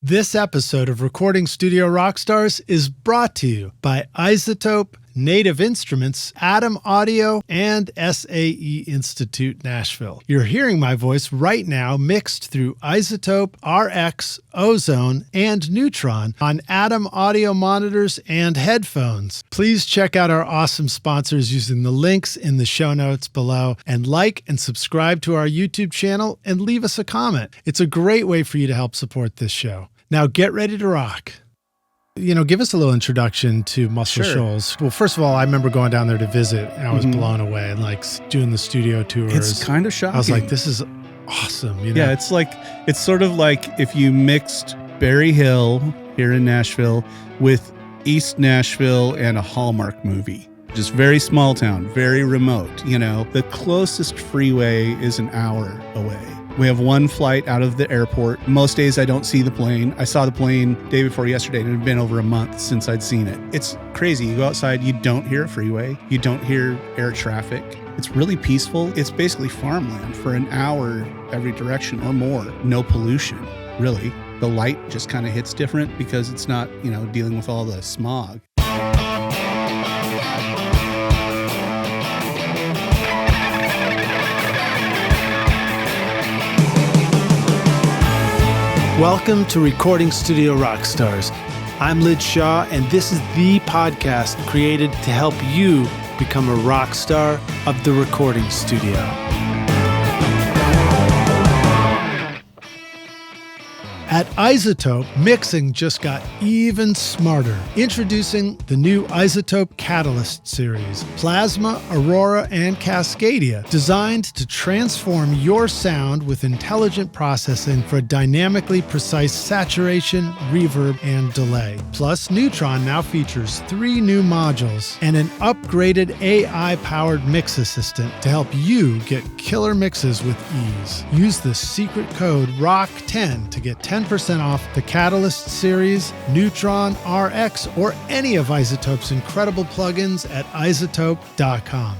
This episode of Recording Studio Rockstars is brought to you by Isotope, Native Instruments, Atom Audio, and SAE Institute Nashville. You're hearing my voice right now mixed through Isotope, RX, Ozone, and Neutron on Atom Audio monitors and headphones. Please check out our awesome sponsors using the links in the show notes below, and like and subscribe to our YouTube channel and leave us a comment. It's a great way for you to help support this show. Now get ready to rock. Give us a little introduction to Muscle Shoals. Well, first of all, I remember going down there to visit, and I was blown away, and doing the studio tours. It's kind of shocking. I was like, this is awesome. Yeah, it's sort of like if you mixed Berry Hill here in Nashville with East Nashville and a Hallmark movie. Just very small town, very remote. The closest freeway is an hour away. We have one flight out of the airport. Most days I don't see the plane. I saw the plane day before yesterday, and it had been over a month since I'd seen it. It's crazy. You go outside, you don't hear a freeway. You don't hear air traffic. It's really peaceful. It's basically farmland for an hour every direction or more. No pollution, really. The light just kind of hits different because it's not, dealing with all the smog. Welcome to Recording Studio Rockstars. I'm Lid Shaw, and this is the podcast created to help you become a rock star of the recording studio. At Isotope, mixing just got even smarter. Introducing the new Isotope Catalyst series, Plasma, Aurora, and Cascadia, designed to transform your sound with intelligent processing for dynamically precise saturation, reverb, and delay. Plus, Neutron now features 3 new modules and an upgraded AI-powered mix assistant to help you get killer mixes with ease. Use the secret code ROCK10 to get 10% off the Catalyst series, Neutron, RX, or any of Isotope's incredible plugins at isotope.com.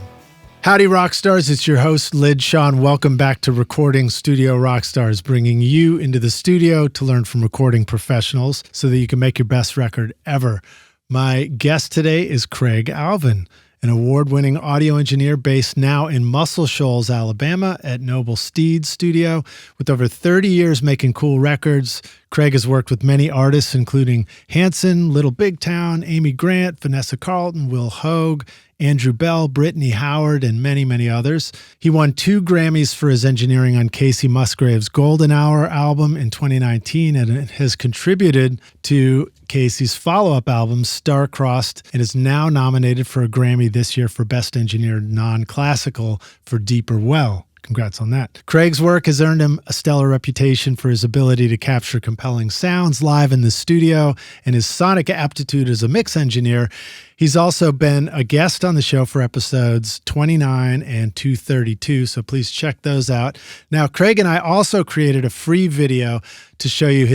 Howdy, Rockstars. It's your host, Lid Shaw. Welcome back to Recording Studio Rockstars, bringing you into the studio to learn from recording professionals so that you can make your best record ever. My guest today is Craig Alvin, an award-winning audio engineer based now in Muscle Shoals, Alabama at Noble Steed Studio. With over 30 years making cool records, Craig has worked with many artists, including Hanson, Little Big Town, Amy Grant, Vanessa Carlton, Hoge, Andrew Belle, Brittany Howard, and many, many others. He won 2 Grammys for his engineering on Kacey Musgraves Golden Hour album in 2019, and has contributed to Kacey's follow-up album, Star-Crossed, and is now nominated for a Grammy this year for Best Engineered Non-Classical for Deeper Well. Congrats on that. Craig's work has earned him a stellar reputation for his ability to capture compelling sounds live in the studio and his sonic aptitude as a mix engineer. He's also been a guest on the show for episodes 29 and 232, so please check those out. Now, Craig and I also created a free video to show you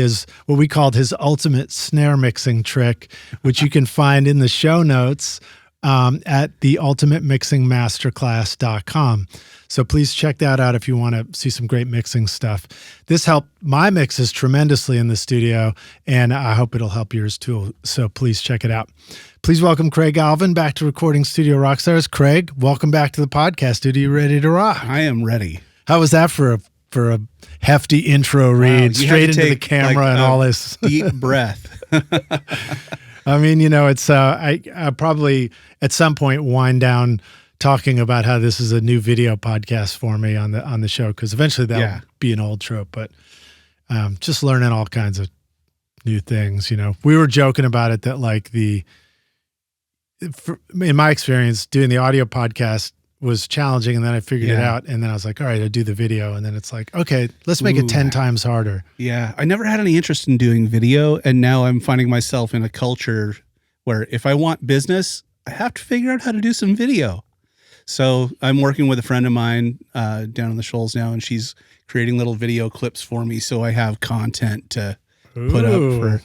what we called his ultimate snare mixing trick, which you can find in the show notes at theultimatemixingmasterclass.com. So please check that out if you want to see some great mixing stuff. This helped my mixes tremendously in the studio, and I hope it'll help yours too. So please check it out. Please welcome Craig Alvin back to Recording Studio Rockstars. Craig, welcome back to the podcast, dude. Are you ready to rock? I am ready. How was that for a hefty intro read, straight into the camera and all this? Deep breath. I mean, it's I probably at some point wind down talking about how this is a new video podcast for me on the show, because eventually that'll be an old trope. But just learning all kinds of new things. We were joking about it that in my experience, doing the audio podcast was challenging, and then I figured it out, and then I was like, all right, I'll do the video, and then it's like, okay, let's make it 10 times harder. Yeah, I never had any interest in doing video, and now I'm finding myself in a culture where if I want business, I have to figure out how to do some video. So I'm working with a friend of mine down in the Shoals now, and she's creating little video clips for me, so I have content to put up for,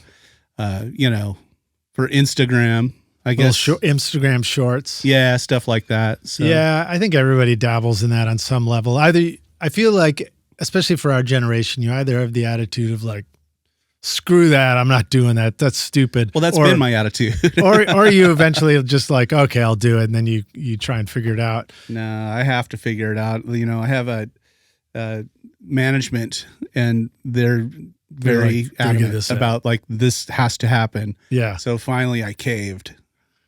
for Instagram. I guess Instagram shorts. Yeah, stuff like that. So. Yeah, I think everybody dabbles in that on some level. I feel like, especially for our generation, you either have the attitude of screw that, I'm not doing that. That's stupid. Well, that's been my attitude. or you eventually just like, okay, I'll do it. And then you try and figure it out. No, I have to figure it out. You know, I have a management, and they're very like, adamant about like, this has to happen. Yeah. So finally I caved.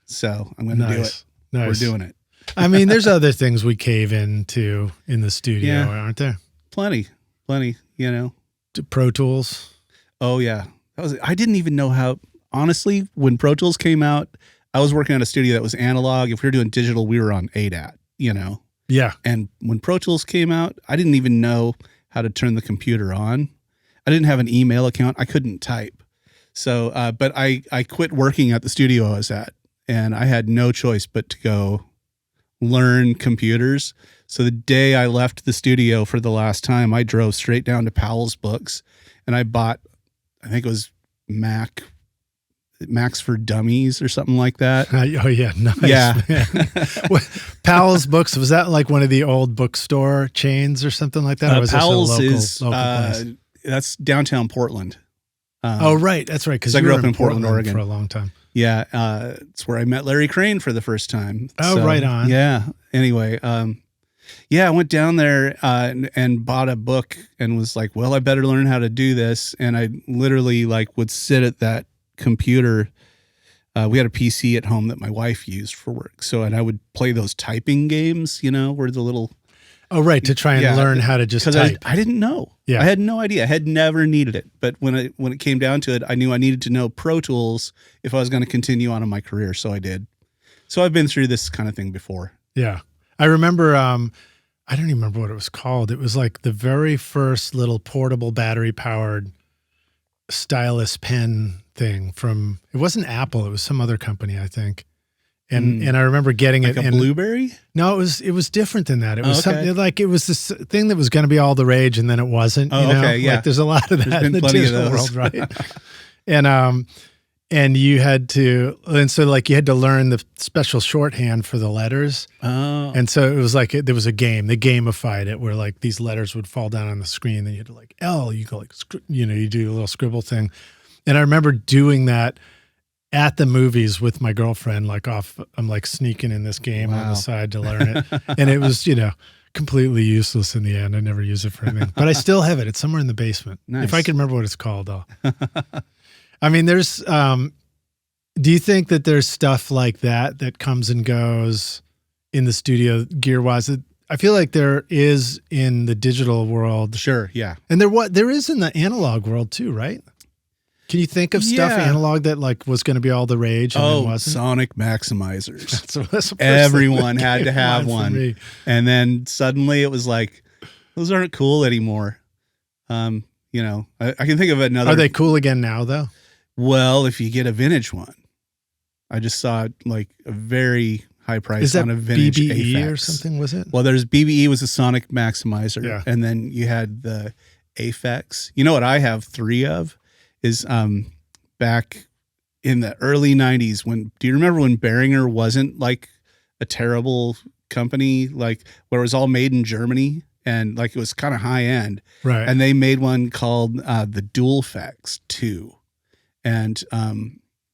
So I'm going to do it. Nice. We're doing it. I mean, there's other things we cave into in the studio, aren't there? Plenty, you know. Pro Tools. Oh yeah. I didn't even know how, honestly, when Pro Tools came out, I was working on a studio that was analog. If we were doing digital, we were on ADAT, you know? Yeah. And when Pro Tools came out, I didn't even know how to turn the computer on. I didn't have an email account. I couldn't type. So, but I quit working at the studio I was at, and I had no choice but to go learn computers. So the day I left the studio for the last time, I drove straight down to Powell's Books, and I bought, I think it was Macs for Dummies or something like that. Oh yeah, nice. Yeah. Powell's Books, was that like one of the old bookstore chains or something like that? Or was Powell's this a local is place? That's downtown Portland. Oh right, that's right. Because I you grew were up in Portland, Oregon for a long time. Yeah, it's where I met Larry Crane for the first time. Oh, so, right on. Yeah. Anyway, I went down there and bought a book and was like, well, I better learn how to do this. And I literally like would sit at that computer. We had a PC at home that my wife used for work. And I would play those typing games, you know, where the little. Oh, right. To try and learn how to just type. I didn't know. Yeah. I had no idea. I had never needed it. But when it came down to it, I knew I needed to know Pro Tools if I was going to continue on in my career. So I did. So I've been through this kind of thing before. Yeah. I remember, I don't even remember what it was called. It was like the very first little portable battery powered stylus pen thing from, it wasn't Apple. It was some other company, I think. And I remember getting like it. A Blueberry? No, it was different than that. It was something like, it was this thing that was going to be all the rage, and then it wasn't. Oh, you know? okay, yeah. Like there's a lot of that in the digital world, right? And you had to, and so like you had to learn the special shorthand for the letters. Oh. And so it was like, there was a game, they gamified it where like these letters would fall down on the screen. Then you had to like L, you go like, you know, you do a little scribble thing. And I remember doing that at the movies with my girlfriend, like I'm like sneaking in this game on the side to learn it. And it was, you know, completely useless in the end. I never use it for anything, but I still have it. It's somewhere in the basement. Nice. If I can remember what it's called though. I mean, there's, do you think that there's stuff like that comes and goes in the studio gear wise? I feel like there is in the digital world. Sure. Yeah. And there is in the analog world too, right? Can you think of stuff analog that like was going to be all the rage and then wasn't? Sonic maximizers. That's Everyone had to have one. And then suddenly it was like, those aren't cool anymore. You know, I can think of another. Are they cool again now though? Well, if you get a vintage one, I just saw like a very high price on a vintage BBE Aphex or something, was it? Well, there's BBE was a Sonic maximizer. Yeah. And then you had the Aphex. You know what I have 3 of? Is back in the early 90s do you remember when Behringer wasn't like a terrible company, like where it was all made in Germany and like it was kind of high end, right? And they made one called the Dualfex 2, and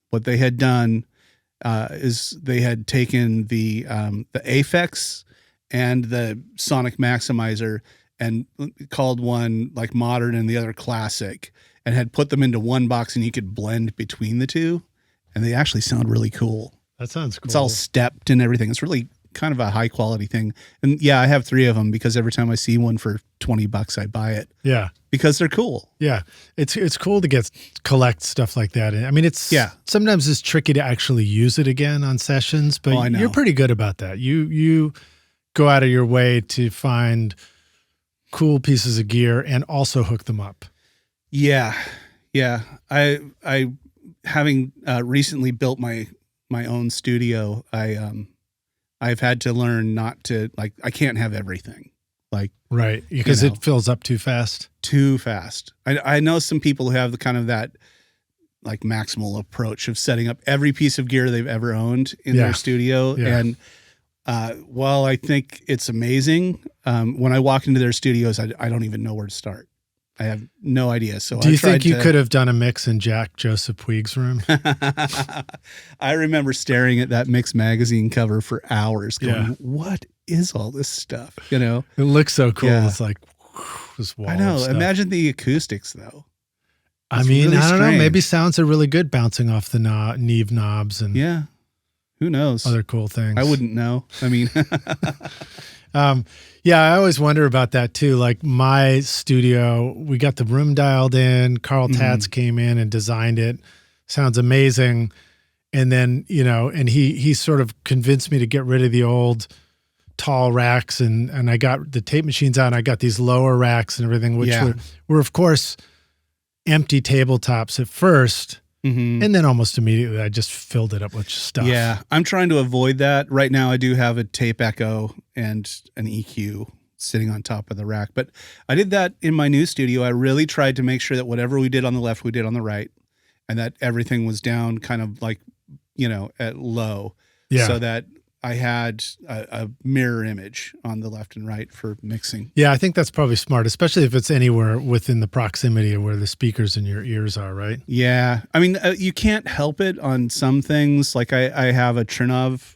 what they had done is they had taken the Aphex and the Sonic Maximizer and called one like modern and the other classic, and had put them into one box, and you could blend between the two, and they actually sound really cool. That sounds cool. It's all stepped and everything. It's really kind of a high quality thing. And yeah, I have 3 of them because every time I see one for $20, I buy it. Yeah. Because they're cool. Yeah. It's cool to collect stuff like that. I mean, sometimes it's tricky to actually use it again on sessions, but you're pretty good about that. You go out of your way to find cool pieces of gear and also hook them up. Yeah. Yeah. I having recently built my own studio, I've had to learn not to, like, I can't have everything. Like, right. Because it fills up too fast. Too fast. I know some people who have the kind of that like maximal approach of setting up every piece of gear they've ever owned in their studio. Yeah. And while I think it's amazing, when I walk into their studios, I don't even know where to start. I have no idea. So do you think you could have done a mix in Jack Joseph Puig's room? I remember staring at that Mix magazine cover for hours going, what is all this stuff? You know, it looks so cool. Yeah. It's like this wall I know. of stuff. Imagine the acoustics though. I It's mean, really I don't know. strange. Maybe sounds are really good bouncing off the Neve knobs and Yeah. Who knows? other cool things. I wouldn't know. I mean, Yeah, I always wonder about that too. Like my studio, we got the room dialed in. Carl Tatz came in and designed it. Sounds amazing. And then, you know, and he sort of convinced me to get rid of the old tall racks and I got the tape machines out and I got these lower racks and everything, which were of course empty tabletops at first. And then almost immediately I just filled it up with stuff. yeah, I'm trying to avoid that. Right now I do have a tape echo and an EQ sitting on top of the rack. But I did that in my new studio. I really tried to make sure that whatever we did on the left, we did on the right. And that everything was down kind of like, you know, at low. Yeah. So that I had a mirror image on the left and right for mixing. Yeah, I think that's probably smart, especially if it's anywhere within the proximity of where the speakers in your ears are, right? Yeah. I mean, you can't help it on some things. Like I have a Trinov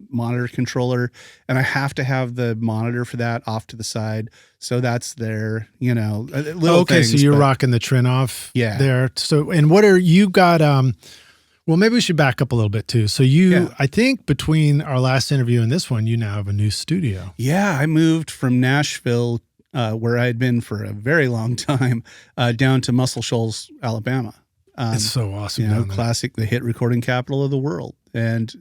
monitor controller and I have to have the monitor for that off to the side. So that's there, you know, little things. So you're rocking the Trinov there. So, and what are you got, well, maybe we should back up a little bit too. So I think between our last interview and this one, you now have a new studio. Yeah, I moved from Nashville, where I had been for a very long time, down to Muscle Shoals, Alabama. It's so awesome. You know, classic, the hit recording capital of the world. And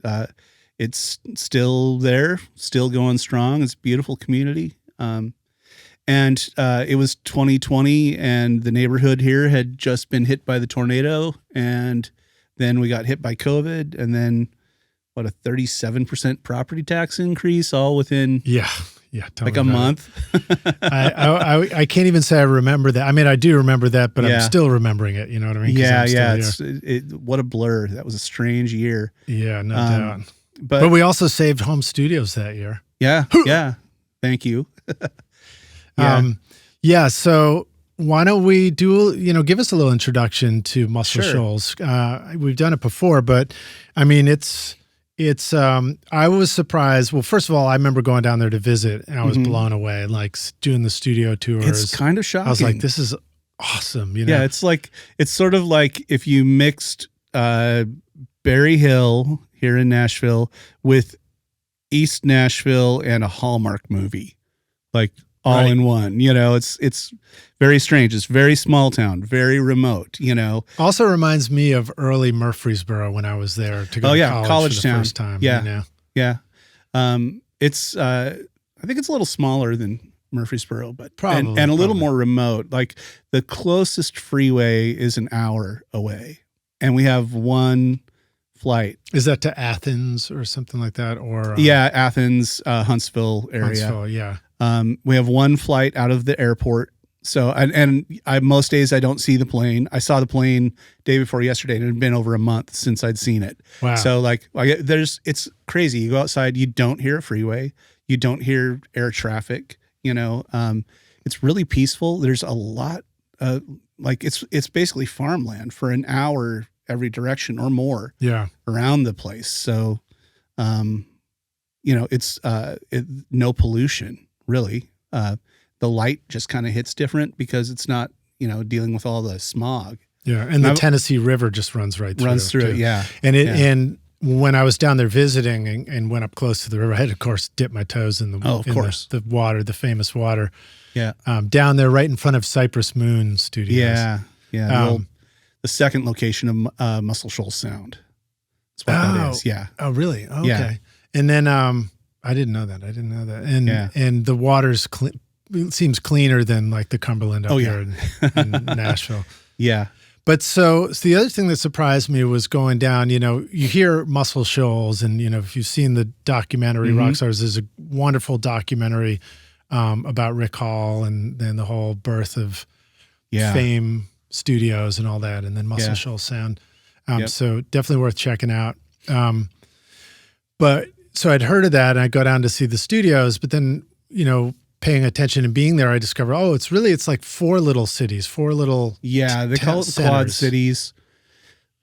it's still there, still going strong. It's a beautiful community. And it was 2020 and the neighborhood here had just been hit by the tornado and then we got hit by COVID and then what, a 37% property tax increase all within like a month. I can't even say I remember that. I mean, I do remember that, but I'm still remembering it. You know what I mean? Yeah. What a blur. That was a strange year. Yeah, no doubt. But we also saved home studios that year. Yeah. Yeah. Thank you. So why don't we give us a little introduction to Muscle Shoals? We've done it before, but I mean, it's I was surprised. Well, first of all, I remember going down there to visit and I was blown away, like doing the studio tours. It's kind of shocking. I was like, this is awesome. You know? Yeah. It's sort of like if you mixed, Berry Hill here in Nashville with East Nashville and a Hallmark movie, like all in one. You know, it's very strange. It's very small town, very remote, you know. Also reminds me of early Murfreesboro when I was there to go to college for the town. first time. Yeah. You know? Yeah. It's I think it's a little smaller than Murfreesboro, but probably and a little more remote. Like the closest freeway is an hour away. And we have one flight. Is that to Athens or something like that? Or Athens, Huntsville area. Huntsville, yeah. We have one flight out of the airport. So, and most days I don't see the plane. I saw the plane day before yesterday and it had been over a month since I'd seen it. Wow. So it's crazy. You go outside, you don't hear a freeway. You don't hear air traffic, you know, it's really peaceful. There's a lot, it's basically farmland for an hour every direction or more around the place. So, it's no pollution really. The light just kind of hits different because it's not, dealing with all the smog. Yeah. And the Tennessee River just runs right through. Runs through it. Yeah. And when I was down there visiting and went up close to the river, I had, of course, dip my toes in the the water, the famous water. Yeah. Down there right in front of Cypress Moon Studios. Yeah. Yeah. The second location of Muscle Shoals Sound. That's what that is. Yeah. Oh, really? Oh, okay. Yeah. And then I didn't know that. And the water's it seems cleaner than like the Cumberland up here in Nashville. Yeah. But so the other thing that surprised me was going down, you hear Muscle Shoals and, if you've seen the documentary Rockstars, there's a wonderful documentary about Rick Hall and then the whole birth of Fame Studios and all that, and then Muscle Shoals Sound. So definitely worth checking out. But so I'd heard of that and I go down to see the studios, but then, paying attention and being there, I discovered, it's like 4 little cities, 4 little they call it quad cities.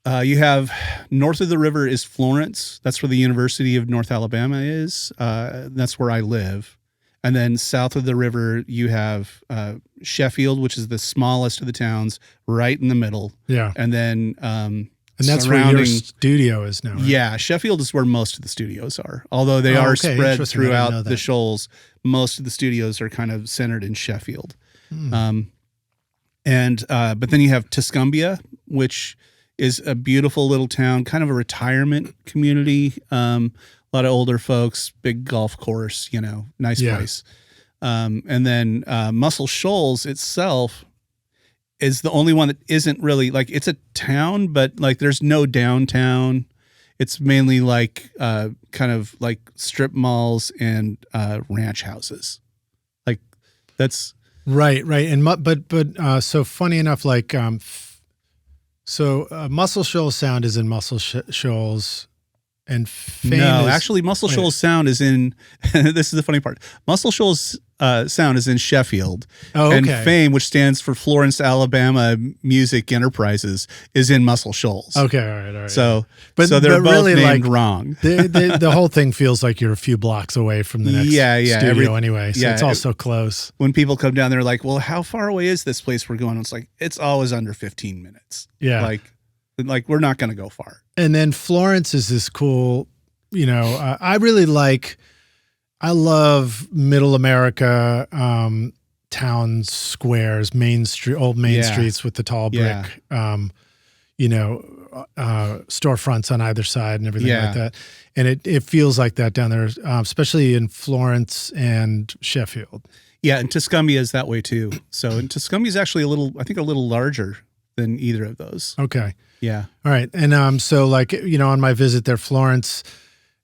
You have north of the river is Florence. That's where the University of North Alabama is. That's where I live. And then south of the river, you have Sheffield, which is the smallest of the towns, right in the middle. Yeah. And then and that's where your studio is now, right? Yeah, Sheffield is where most of the studios are. Although they are spread throughout the shoals, most of the studios are kind of centered in Sheffield. But then you have Tuscumbia, which is a beautiful little town, kind of a retirement community. A lot of older folks, big golf course, nice place. And then Muscle Shoals itself is the only one that isn't really like, it's a town, but like there's no downtown. It's mainly like kind of like strip malls and ranch houses. Like that's right. And but so funny enough, like Muscle Shoals sound is in Muscle Shoals, and Fame actually Muscle Shoals sound is in. This is the funny part. Muscle Shoals sound is in Sheffield, and Fame, which stands for Florence, Alabama Music Enterprises, is in Muscle Shoals. Okay, all right. So they're both really named wrong. The whole thing feels like you're a few blocks away from the next studio anyway. So it's all so close. When people come down, they're like, "Well, how far away is this place we're going?" It's like it's always under 15 minutes. Yeah, like we're not going to go far. And then Florence is this cool. I love Middle America, town squares, old main streets with the tall brick, storefronts on either side and everything like that. And it feels like that down there, especially in Florence and Sheffield. Yeah, and Tuscumbia is that way too. So Tuscumbia is actually a little larger than either of those. Okay. Yeah. All right. And so on my visit there, Florence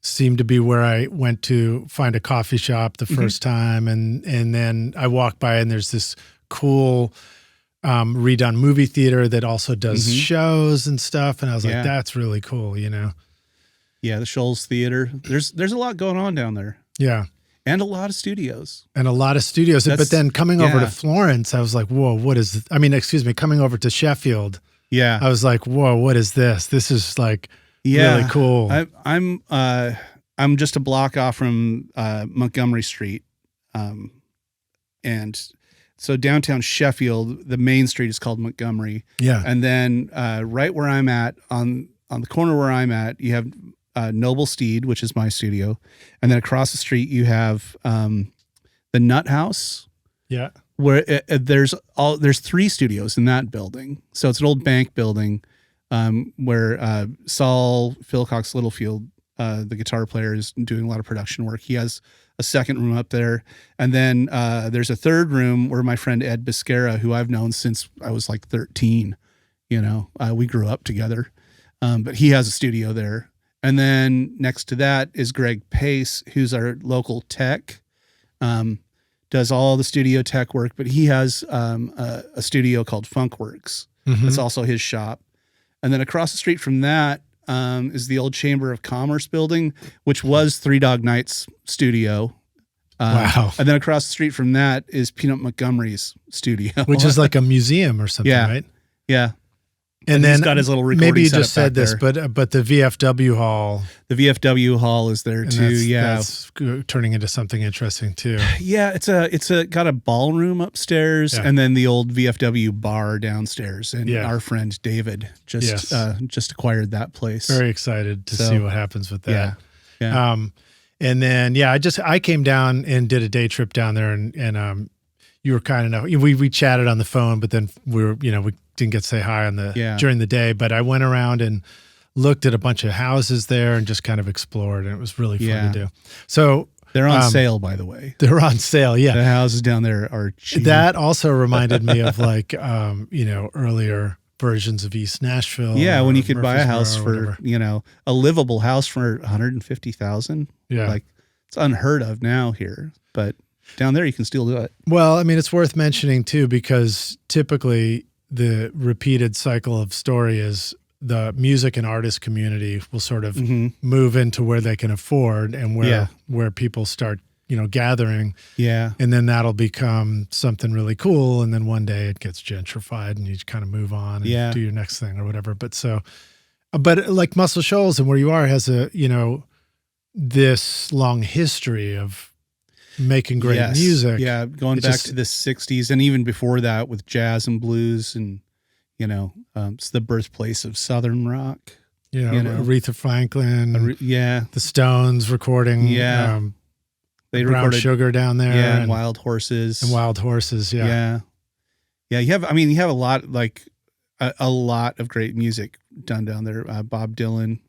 seemed to be where I went to find a coffee shop the first time. And then I walked by and there's this cool redone movie theater that also does shows and stuff. And I was like, that's really cool, Yeah, the Shoals Theater. There's a lot going on down there. Yeah. And a lot of studios. But then coming over to Florence, I was like, whoa, what is this? Coming over to Sheffield. Yeah. I was like, whoa, what is this? This is like really cool. I'm just a block off from Montgomery Street. And so downtown Sheffield, the main street is called Montgomery. Yeah. And then right where I'm at, on the corner where I'm at, you have Noble Steed, which is my studio. And then across the street, you have the Nut House. Yeah. Where there's 3 studios in that building. So it's an old bank building where Saul Philcox Littlefield, the guitar player, is doing a lot of production work. He has a second room up there. And then there's a third room where my friend Ed Biscara, who I've known since I was like 13, we grew up together. But he has a studio there. And then next to that is Greg Pace, who's our local tech. Does all the studio tech work, but he has a studio called Funkworks. That's also his shop. And then across the street from that is the old Chamber of Commerce building, which was Three Dog Night's studio. Wow. And then across the street from that is Peanut Montgomery's studio. Which is like a museum or something, right? Yeah. And then he's got his little recording. Maybe you just said this, but the VFW hall. The VFW hall is there too. That's turning into something interesting too. Yeah, it's got a ballroom upstairs and then the old VFW bar downstairs. And our friend David just acquired that place. Very excited to see what happens with that. Yeah. And then I came down and did a day trip down there, and you were kind enough. We chatted on the phone, but then we didn't get to say hi during the day, but I went around and looked at a bunch of houses there and just kind of explored, and it was really fun to do. So they're on sale, by the way. They're on sale. Yeah. The houses down there are cheap. That also reminded me of earlier versions of East Nashville. Yeah. When you could buy a house for, a livable house for $150,000. Yeah. Like it's unheard of now here, but down there you can still do it. Well, it's worth mentioning too, because typically the repeated cycle of story is the music and artist community will sort of move into where they can afford and where people start, gathering. Yeah. And then that'll become something really cool. And then one day it gets gentrified and you kind of move on and do your next thing or whatever. But like Muscle Shoals and where you are has a, this long history of making great music. Yeah. Going back to the 60s and even before that with jazz and blues and, it's the birthplace of Southern rock. Aretha Franklin. The Stones recording. Yeah. They Brown recorded Sugar down there. Yeah, and Wild Horses. Yeah. Yeah, you have a lot, like a lot of great music done down there. Bob Dylan.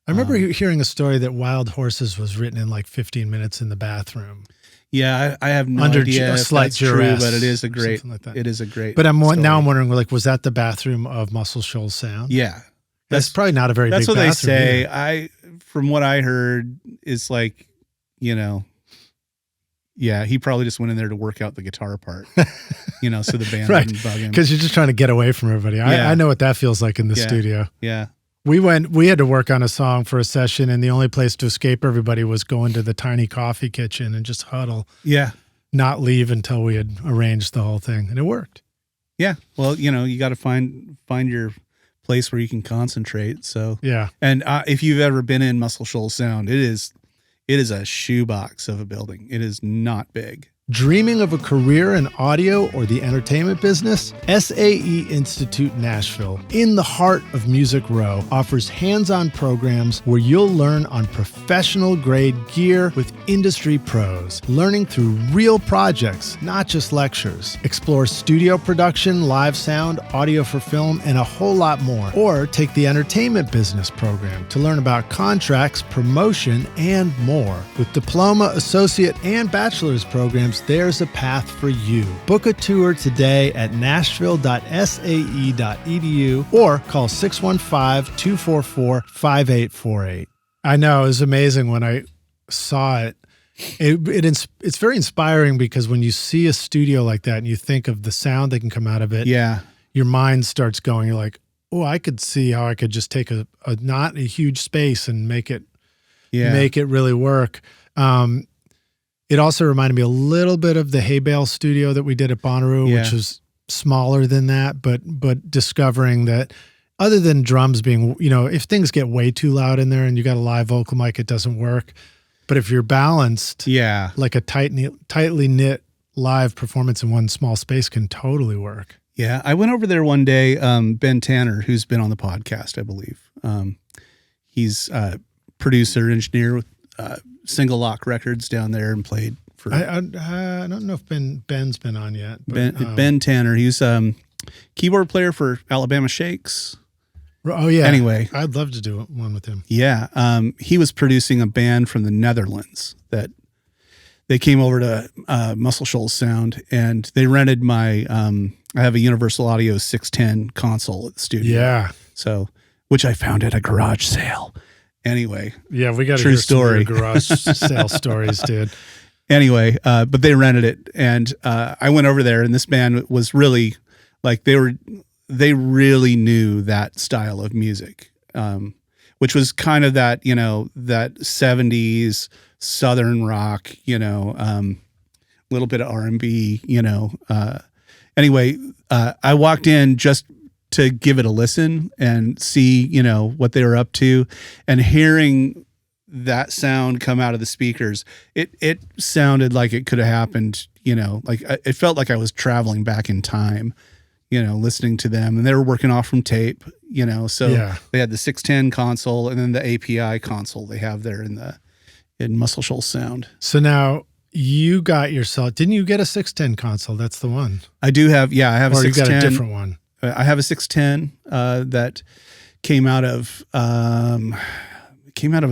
I remember hearing a story that Wild Horses was written in like 15 minutes in the bathroom. Yeah, I have no idea if that's true, but it is a great, it is a great But story. now I'm wondering, like, was that the bathroom of Muscle Shoals Sound? Yeah. That's probably not a very big bathroom. That's what they say. Either. From what I heard, it's like, he probably just went in there to work out the guitar part, so the band didn't bug him. Because you're just trying to get away from everybody. I know what that feels like in the studio. Yeah. We had to work on a song for a session, and the only place to escape everybody was going to the tiny coffee kitchen and just huddle. Yeah. Not leave until we had arranged the whole thing. And it worked. Yeah. Well, you got to find your place where you can concentrate. So, yeah. And if you've ever been in Muscle Shoals Sound, it is a shoebox of a building. It is not big. Dreaming of a career in audio or the entertainment business? SAE Institute Nashville, in the heart of Music Row, offers hands-on programs where you'll learn on professional-grade gear with industry pros, learning through real projects, not just lectures. Explore studio production, live sound, audio for film, and a whole lot more. Or take the entertainment business program to learn about contracts, promotion, and more. With diploma, associate, and bachelor's programs, there's a path for you. Book a tour today at nashville.sae.edu or call 615-244-5848. I know, it was amazing when I saw it. It's very inspiring because when you see a studio like that and you think of the sound that can come out of it, your mind starts going. You're like, oh, I could see how I could just take a not a huge space and make it really work. It also reminded me a little bit of the Hay Bale studio that we did at Bonnaroo, which was smaller than that, but discovering that other than drums being, if things get way too loud in there and you got a live vocal mic, it doesn't work. But if you're balanced, like a tightly knit live performance in one small space can totally work. Yeah, I went over there one day. Ben Tanner, who's been on the podcast, I believe. He's a producer, engineer with Single Lock Records down there and played for. I don't know if Ben's been on yet. But, Ben Tanner, he's keyboard player for Alabama Shakes. Oh yeah. Anyway, I'd love to do one with him. Yeah, he was producing a band from the Netherlands that they came over to Muscle Shoals Sound, and they rented my. I have a Universal Audio 610 console at the studio. Yeah. So, which I found at a garage sale. Anyway, yeah, we got true hear story. Some garage sale stories, dude. Anyway, but they rented it, and I went over there, and this band was really like they really knew that style of music, which was kind of that that 70s Southern rock, little bit of R&B, Anyway, I walked in just to give it a listen and see, what they were up to, and hearing that sound come out of the speakers, it sounded like it could have happened, like it felt like I was traveling back in time, listening to them, and they were working off from tape, so they had the 610 console and then the API console they have there in Muscle Shoals Sound. So now you got yourself, didn't you get a 610 console? That's the one. I do have, I have a 610. Or you got a different one. I have a 610 that came out of a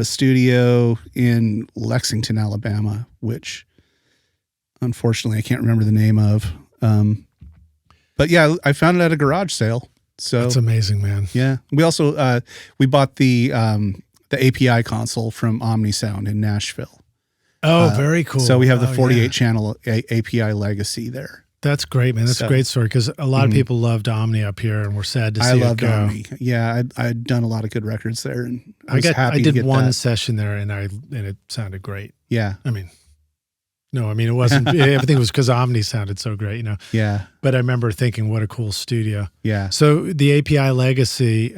studio in Lexington, Alabama, which unfortunately I can't remember the name of. But yeah, I found it at a garage sale. So that's amazing, man. Yeah. We also we bought the API console from OmniSound in Nashville. Oh, very cool. So we have the 48 channel API legacy there. That's great, man. That's a great story because a lot of people loved Omni up here, and we're sad to see it go. I loved Omni. Yeah, I'd done a lot of good records there, and I was happy I to did get one that. session there, and it sounded great. Yeah, I mean, No, I mean, it wasn't, everything was because Omni sounded so great, Yeah. But I remember thinking, what a cool studio. Yeah. So the API legacy,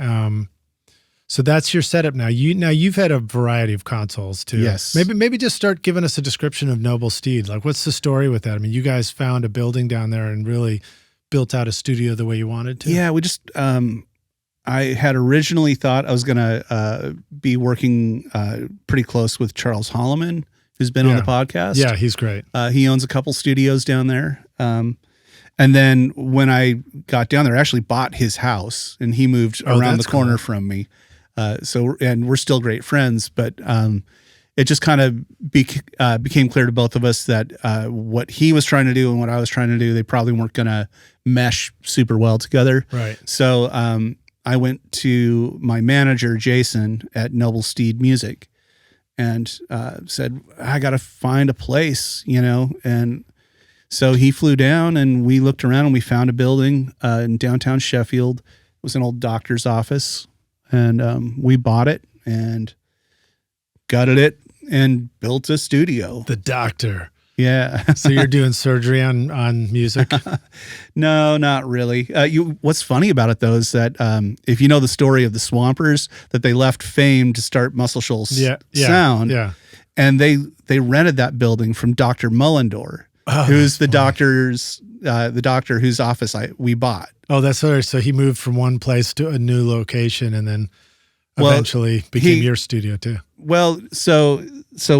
so that's your setup now. You've had a variety of consoles too. Yes. Maybe just start giving us a description of Noble Steed. Like, what's the story with that? I mean, you guys found a building down there and really built out a studio the way you wanted to. Yeah, we just, I had originally thought I was going to be working pretty close with Charles Holloman, who's been on the podcast. Yeah, he's great. He owns a couple studios down there. And then when I got down there, I actually bought his house, and he moved around the corner from me. And we're still great friends, but it just kind of became clear to both of us that what he was trying to do and what I was trying to do, they probably weren't going to mesh super well together. Right. So I went to my manager, Jason, at Noble Steed Music, and said, I got to find a place, and so he flew down, and we looked around, and we found a building in downtown Sheffield. It was an old doctor's office, and we bought it and gutted it and built a studio. The doctor. Yeah. So you're doing surgery on music? No, not really. What's funny about it though is that if you know the story of the Swampers, that they left Fame to start Muscle Shoals Sound. Yeah. And they rented that building from Dr. Mullendore, who's the doctor whose office we bought. Oh, that's right. So he moved from one place to a new location, and then eventually became your studio too. Well, so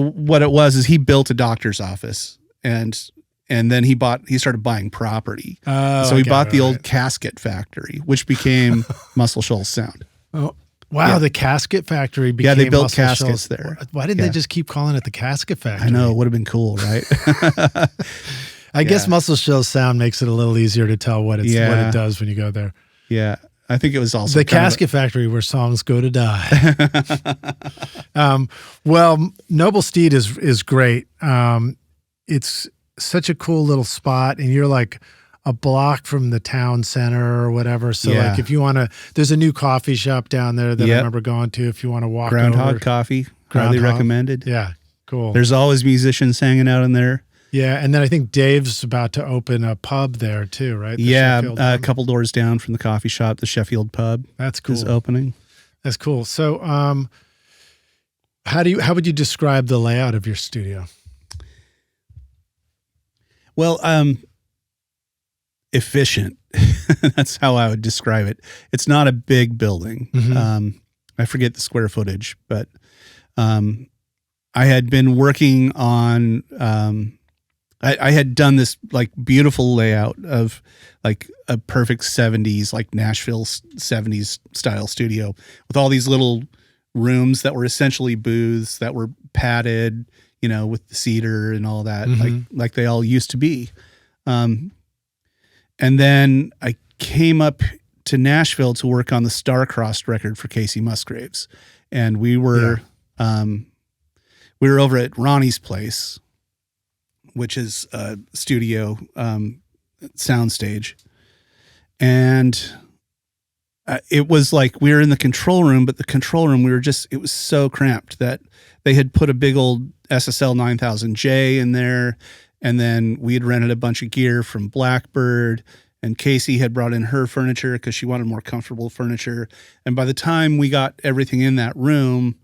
what it was is he built a doctor's office, and then he started buying property. So he bought the old casket factory, which became Muscle Shoals Sound. Oh, wow. Yeah. The casket factory became they built Muscle caskets Shoals. there. Why didn't they just keep calling it the casket factory? I know, it would have been cool, right? I guess Muscle Shoals Sound makes it a little easier to tell what it does when you go there. Yeah. I think it was also the casket factory where songs go to die. Well, Noble Steed is great. It's such a cool little spot, and you're like a block from the town center or whatever. So like if you want to, there's a new coffee shop down there that I remember going to. If you want to walk Groundhog over. Coffee, highly recommended. Yeah, cool. There's always musicians hanging out in there. Yeah, and then I think Dave's about to open a pub there too, right? A couple doors down from the coffee shop, the Sheffield Pub. That's cool. Is opening. That's cool. So, how would you describe the layout of your studio? Well, efficient. That's how I would describe it. It's not a big building. Mm-hmm. I forget the square footage, but I had been working on. I had done this like beautiful layout of like a perfect 70s, like Nashville 70s style studio with all these little rooms that were essentially booths that were padded, with the cedar and all that, like they all used to be. And then I came up to Nashville to work on the Star-Crossed record for Kacey Musgraves. And we were over at Ronnie's place, which is a studio soundstage. And it was like we were in the control room, but the control room, it was so cramped that they had put a big old SSL 9000J in there. And then we had rented a bunch of gear from Blackbird, and Kacey had brought in her furniture because she wanted more comfortable furniture. And by the time we got everything in that room,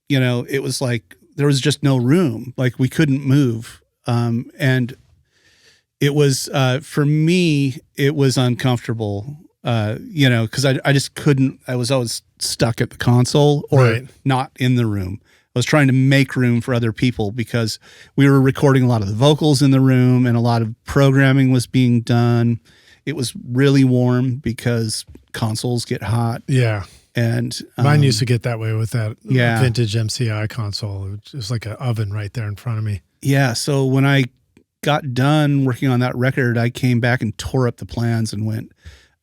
it was like there was just no room. Like we couldn't move. And it was, for me, it was uncomfortable, cause I just couldn't, I was always stuck at the console or not in the room. I was trying to make room for other people because we were recording a lot of the vocals in the room and a lot of programming was being done. It was really warm because consoles get hot. Yeah. And mine used to get that way with that vintage MCI console. It was like an oven right there in front of me. Yeah. So when I got done working on that record, I came back and tore up the plans and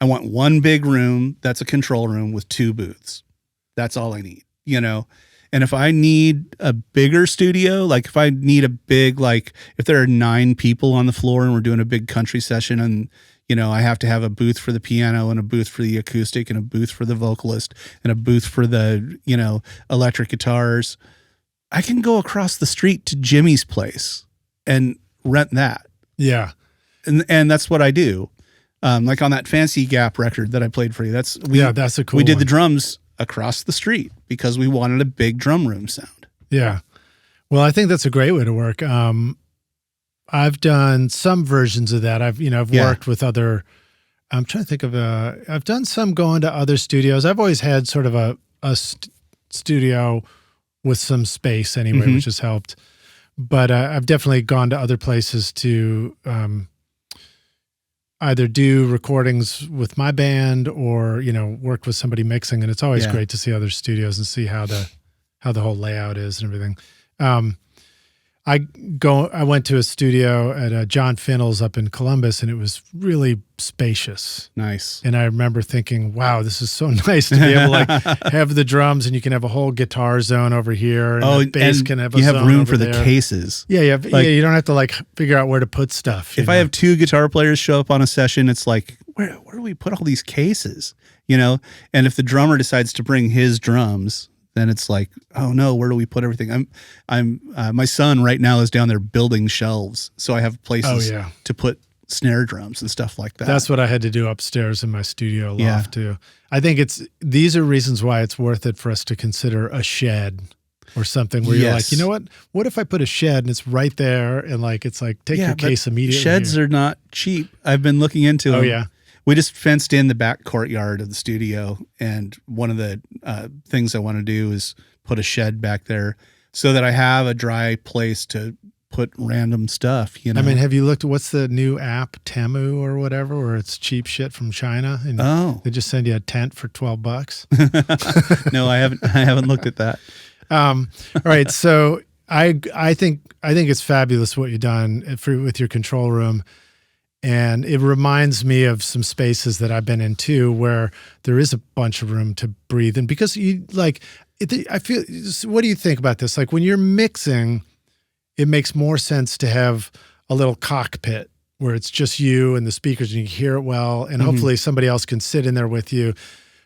I want one big room that's a control room with 2 booths. That's all I need, And if I need a bigger studio, like if I need a big, like if there are 9 people on the floor and we're doing a big country session and, I have to have a booth for the piano and a booth for the acoustic and a booth for the vocalist and a booth for the, electric guitars, I can go across the street to Jimmy's place and rent that. Yeah. And that's what I do. Like on that Fancy Gap record that I played for you. That's a cool We did one. the drums across the street because we wanted a big drum room sound. Yeah. Well, I think that's a great way to work. I've done some versions of that. I've worked with other, I'm trying to think of I've done some going to other studios. I've always had sort of a studio with some space anyway, which has helped. But I've definitely gone to other places to either do recordings with my band or, work with somebody mixing. And it's always great to see other studios and see how the whole layout is and everything. I went to a studio at John Finnell's up in Columbus, and it was really spacious. Nice. And I remember thinking, wow, this is so nice to be able to have the drums, and you can have a whole guitar zone over here. And the bass can have a zone. You have room over for there. the cases. Yeah, you don't have to figure out where to put stuff. If I have two guitar players show up on a session, it's like, where do we put all these cases? And if the drummer decides to bring his drums, then it's like, oh no, where do we put everything? My son right now is down there building shelves, so I have places to put snare drums and stuff like that. That's what I had to do upstairs in my studio loft too. I think these are reasons why it's worth it for us to consider a shed or something where you're like, you know what if I put a shed and it's right there and it's like take your case immediately. Sheds are not cheap. I've been looking into them. Oh yeah. We just fenced in the back courtyard of the studio, and one of the things I want to do is put a shed back there so that I have a dry place to put random stuff. I mean, have you looked at what's the new app, Temu or whatever, where it's cheap shit from China and they just send you a tent for $12? No, I haven't looked at that. All right, so I think it's fabulous what you've done with your control room. And it reminds me of some spaces that I've been in too, where there is a bunch of room to breathe. And because I feel, what do you think about this? Like when you're mixing, it makes more sense to have a little cockpit where it's just you and the speakers and you can hear it well. And hopefully somebody else can sit in there with you.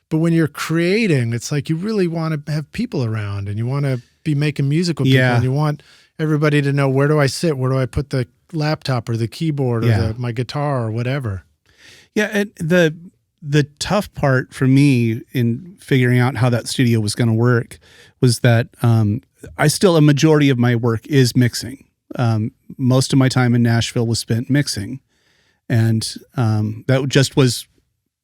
But when you're creating, it's like you really want to have people around and you want to be making music with people and you want everybody to know, where do I sit? Where do I put the laptop or the keyboard or my guitar or whatever? Yeah. And the tough part for me in figuring out how that studio was going to work was that a majority of my work is mixing. Most of my time in Nashville was spent mixing. And that just was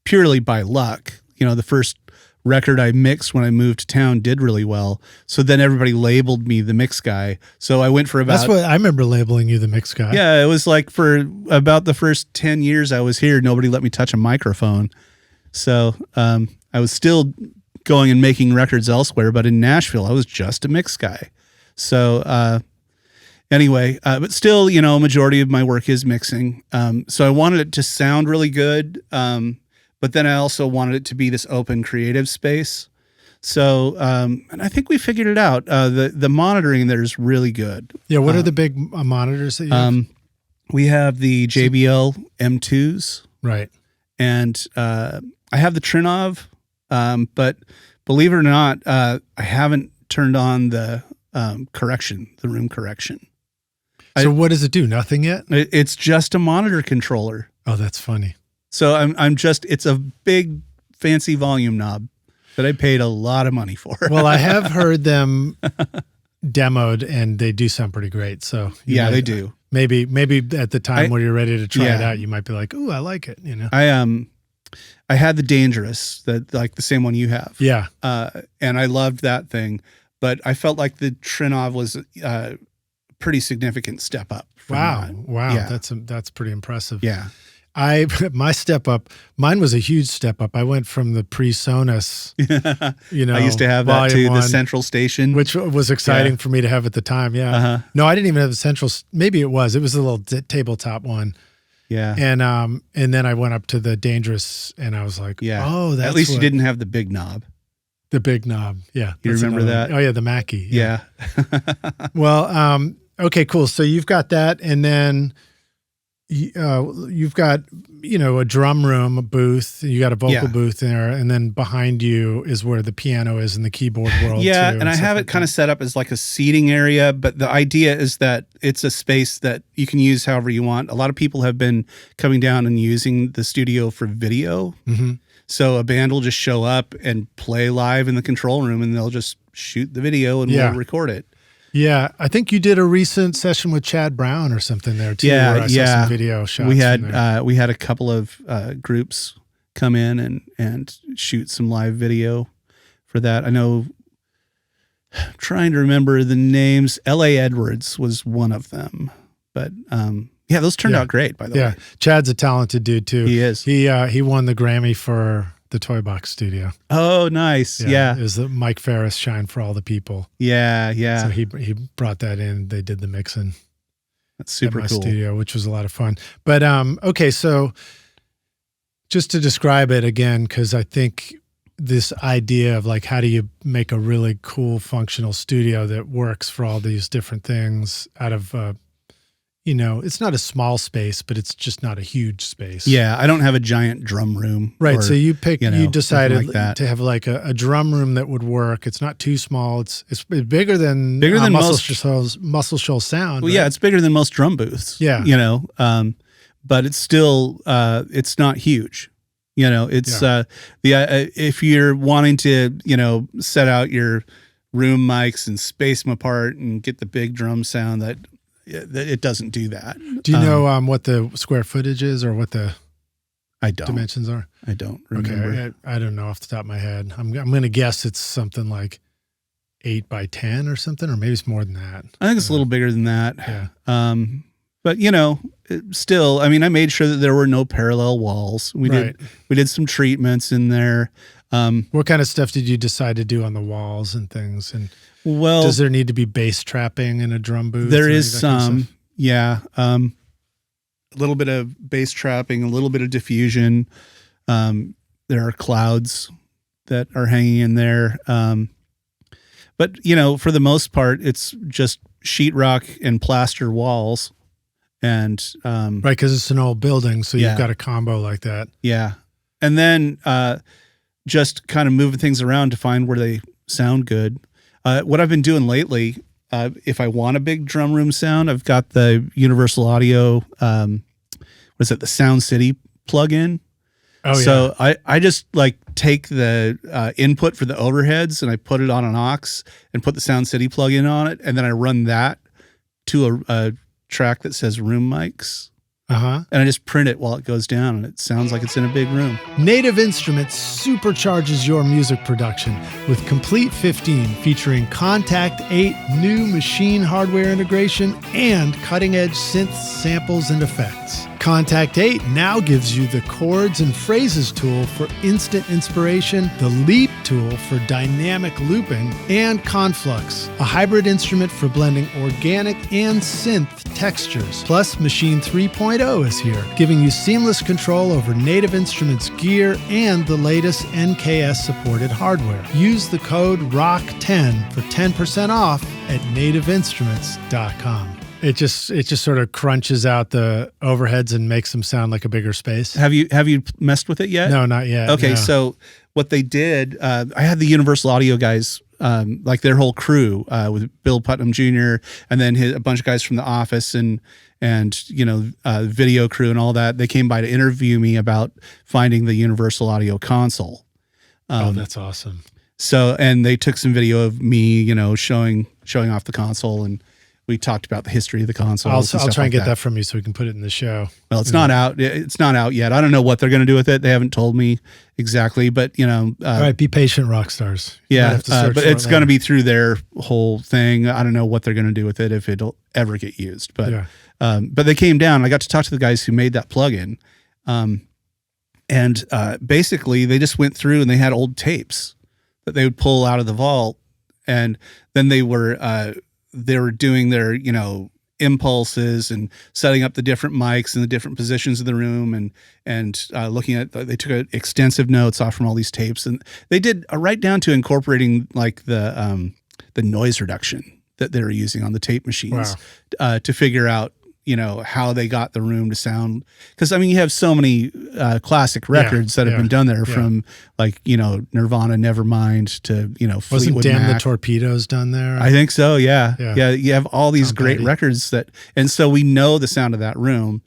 purely by luck. The first record I mixed when I moved to town did really well. So then everybody labeled me the mix guy. So I went for about... That's what I remember labeling you, the mix guy. Yeah, it was like for about the first 10 years I was here, nobody let me touch a microphone. So I was still going and making records elsewhere, but in Nashville, I was just a mix guy. So anyway, but still, a majority of my work is mixing. So I wanted it to sound really good. But then I also wanted it to be this open creative space. So, and I think we figured it out. The monitoring there is really good. Yeah. What are the big monitors that you have? We have the JBL M2s. Right. And I have the Trinov, but believe it or not, I haven't turned on the correction, the room correction. So what does it do? Nothing yet? It's just a monitor controller. Oh, that's funny. So it's a big fancy volume knob that I paid a lot of money for. Well, I have heard them demoed and they do sound pretty great. So they do. Maybe at the time when you're ready to try it out, you might be like, "Ooh, I like it." I had the Dangerous, the same one you have. Yeah. And I loved that thing, but I felt like the Trinov was a pretty significant step up. Wow. Yeah. That's pretty impressive. Yeah. My step up, mine was a huge step up. I went from the pre-Sonus, I used to have that too, the central station. Which was exciting for me to have at the time. Yeah. Uh-huh. No, I didn't even have the central. Maybe it was a little tabletop one. Yeah. And then I went up to the Dangerous and I was like, oh, that's at least you didn't have the big knob. The big knob. Yeah. You remember that? Oh yeah. The Mackie. Yeah. Well, okay, cool. So you've got that. And then you've got, a drum room, a booth, you got a vocal booth there, and then behind you is where the piano is in the keyboard world. Yeah, too, and I have it kind of set up as like a seating area, but the idea is that it's a space that you can use however you want. A lot of people have been coming down and using the studio for video. Mm-hmm. So a band will just show up and play live in the control room, and they'll just shoot the video and we'll record it. Yeah, I think you did a recent session with Chad Brown or something there too. Yeah, where I saw some video shots. We had a couple of groups come in and shoot some live video for that. I know. I'm trying to remember the names. L.A. Edwards was one of them, but those turned out great. By the way, Chad's a talented dude too. He is. He won the Grammy for the Toy Box Studio. Oh, nice. Yeah. It was the Mike Ferris Shine for All the People. Yeah. So he brought that in. They did the mixing. That's super at my cool. studio, which was a lot of fun. But okay, so just to describe it again, because I think this idea of like how do you make a really cool functional studio that works for all these different things out of it's not a small space, but it's just not a huge space. Yeah, I don't have a giant drum room. Right. So you decided like to have like a drum room that would work. It's not too small. It's bigger than Muscle Shoals sound. Well, right? yeah, it's bigger than most drum booths. Yeah. But it's still it's not huge. It's if you're wanting to set out your room mics and space them apart and get the big drum sound, that it doesn't do that. Do you know what the square footage is or what the dimensions are? I don't remember. Okay, I don't know off the top of my head. I'm going to guess it's something like 8 by 10 or something, or maybe it's more than that. I think it's a little bigger than that. Yeah. But still, I mean, I made sure that there were no parallel walls. We did some treatments in there. What kind of stuff did you decide to do on the walls and things? And does there need to be bass trapping in a drum booth? There is some, a little bit of bass trapping, a little bit of diffusion. There are clouds that are hanging in there. But for the most part, it's just sheetrock and plaster walls. And right, because it's an old building, so you've got a combo like that. Yeah, and then just kind of moving things around to find where they sound good. What I've been doing lately, if I want a big drum room sound, I've got the Universal Audio, the Sound City plugin. Oh, so I just like take the input for the overheads and I put it on an aux and put the Sound City plugin on it, and then I run that to a track that says room mics. And I just print it while it goes down, and it sounds like it's in a big room. Native Instruments supercharges your music production with Complete 15, featuring Contact 8 new machine hardware integration and cutting-edge synths, samples, and effects. Contact 8 now gives you the chords and phrases tool for instant inspiration, the Leap tool for dynamic looping, and Conflux, a hybrid instrument for blending organic and synth textures. Plus, Machine 3.0 is here, giving you seamless control over Native Instruments gear and the latest NKS-supported hardware. Use the code ROCK10 for 10% off at nativeinstruments.com. It just sort of crunches out the overheads and makes them sound like a bigger space. Have you messed with it yet? No, not yet. Okay, no. So what they did, I had the Universal Audio guys, like their whole crew, with Bill Putnam Jr. and then a bunch of guys from the office and video crew and all that. They came by to interview me about finding the Universal Audio console. That's awesome. So, and they took some video of me, showing off the console, and we talked about the history of the console. I'll try and get that from you so we can put it in the show. Well, it's not out. It's not out yet. I don't know what they're going to do with it. They haven't told me exactly, but all right, be patient, rock stars. Yeah, but it's going to be through their whole thing. I don't know what they're going to do with it, if it'll ever get used. But but they came down. I got to talk to the guys who made that plugin, and basically they just went through and they had old tapes that they would pull out of the vault, and then they were doing their impulses and setting up the different mics in the different positions of the room, and looking at, they took extensive notes off from all these tapes, and they did right down to incorporating like the noise reduction that they were using on the tape machines. Wow. To figure out how they got the room to sound. Because, I mean, you have so many classic records that have been done there from, like, Nirvana, Nevermind to, Wasn't Fleetwood Damn Mac. the Torpedoes done there? I think so, yeah. You have all these great Petty. records and so we know the sound of that room.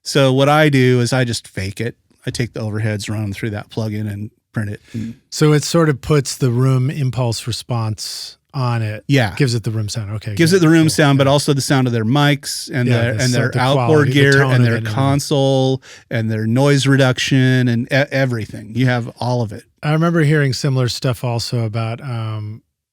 So what I do is I just fake it. I take the overheads, run them through that plugin and print it. So it sort of puts the room impulse response on it. Yeah. Gives it the room sound. Okay. Gives it the room sound, but also the sound of their mics and their outboard gear and their console and their noise reduction and everything. You have all of it. I remember hearing similar stuff also about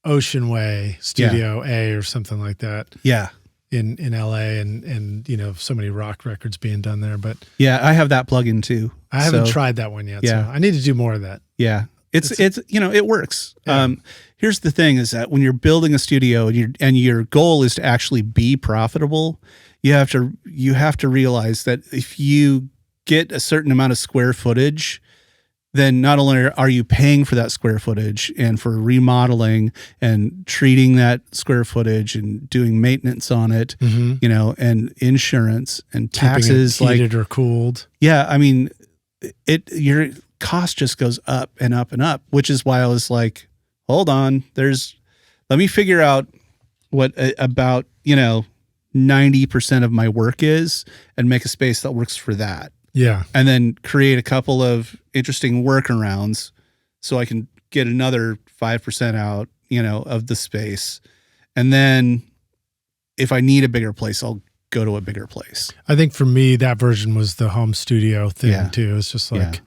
Ocean Way Studio A or something like that. Yeah. In LA and so many rock records being done there. But yeah, I have that plugin too. I haven't tried that one yet. Yeah. So I need to do more of that. Yeah. It's it works. Yeah. Here's the thing is that when you're building a studio and your goal is to actually be profitable, you have to realize that if you get a certain amount of square footage, then not only are you paying for that square footage and for remodeling and treating that square footage and doing maintenance on it, and insurance and taxes, keeping it heated or cooled. Yeah. I mean, your cost just goes up and up and up, which is why I was like, hold on, let me figure out what about, 90% of my work is and make a space that works for that. Yeah. And then create a couple of interesting workarounds so I can get another 5% out, of the space. And then if I need a bigger place, I'll go to a bigger place. I think for me, that version was the home studio thing too. It's just like,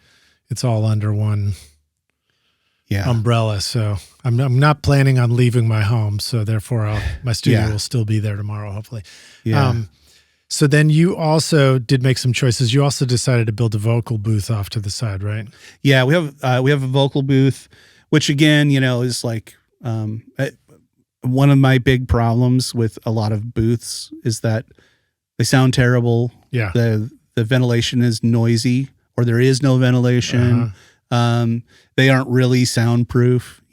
it's all under one umbrella. So I'm not planning on leaving my home. So therefore my studio will still be there tomorrow, hopefully. Yeah. So then you also did make some choices. You also decided to build a vocal booth off to the side, right? Yeah, we have a vocal booth, which again, is like one of my big problems with a lot of booths is that they sound terrible. Yeah. The ventilation is noisy or there is no ventilation. They aren't really soundproof,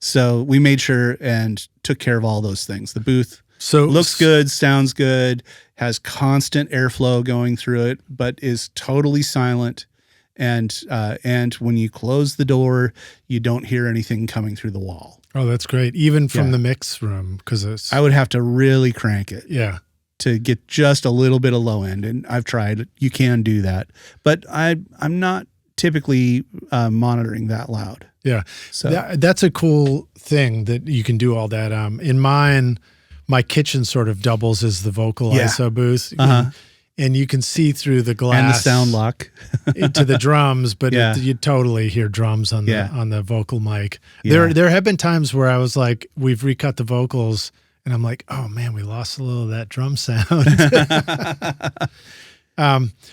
So we made sure and took care of all those things. The booth looks good, sounds good, has constant airflow going through it, but is totally silent. And when you close the door, you don't hear anything coming through the wall. Oh, that's great. Even from the mix room, because I would have to really crank it. Yeah. To get just a little bit of low end. And I've tried, you can do that, but I'm not typically monitoring that loud. Yeah. So that's a cool thing that you can do all that. In mine, my kitchen sort of doubles as the vocal ISO booth. And you can see through the glass and the sound lock into the drums, but you totally hear drums on the vocal mic. Yeah. There have been times where I was like, we've recut the vocals and I'm like, oh man, we lost a little of that drum sound.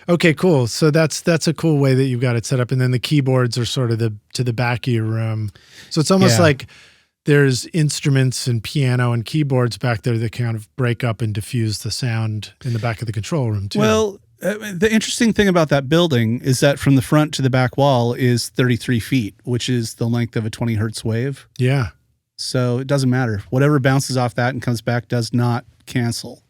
Okay, cool. So that's a cool way that you've got it set up. And then the keyboards are sort of to the back of your room. So it's almost like there's instruments and piano and keyboards back there that kind of break up and diffuse the sound in the back of the control room too. Well, the interesting thing about that building is that from the front to the back wall is 33 feet, which is the length of a 20 hertz wave. Yeah. So it doesn't matter. Whatever bounces off that and comes back does not cancel.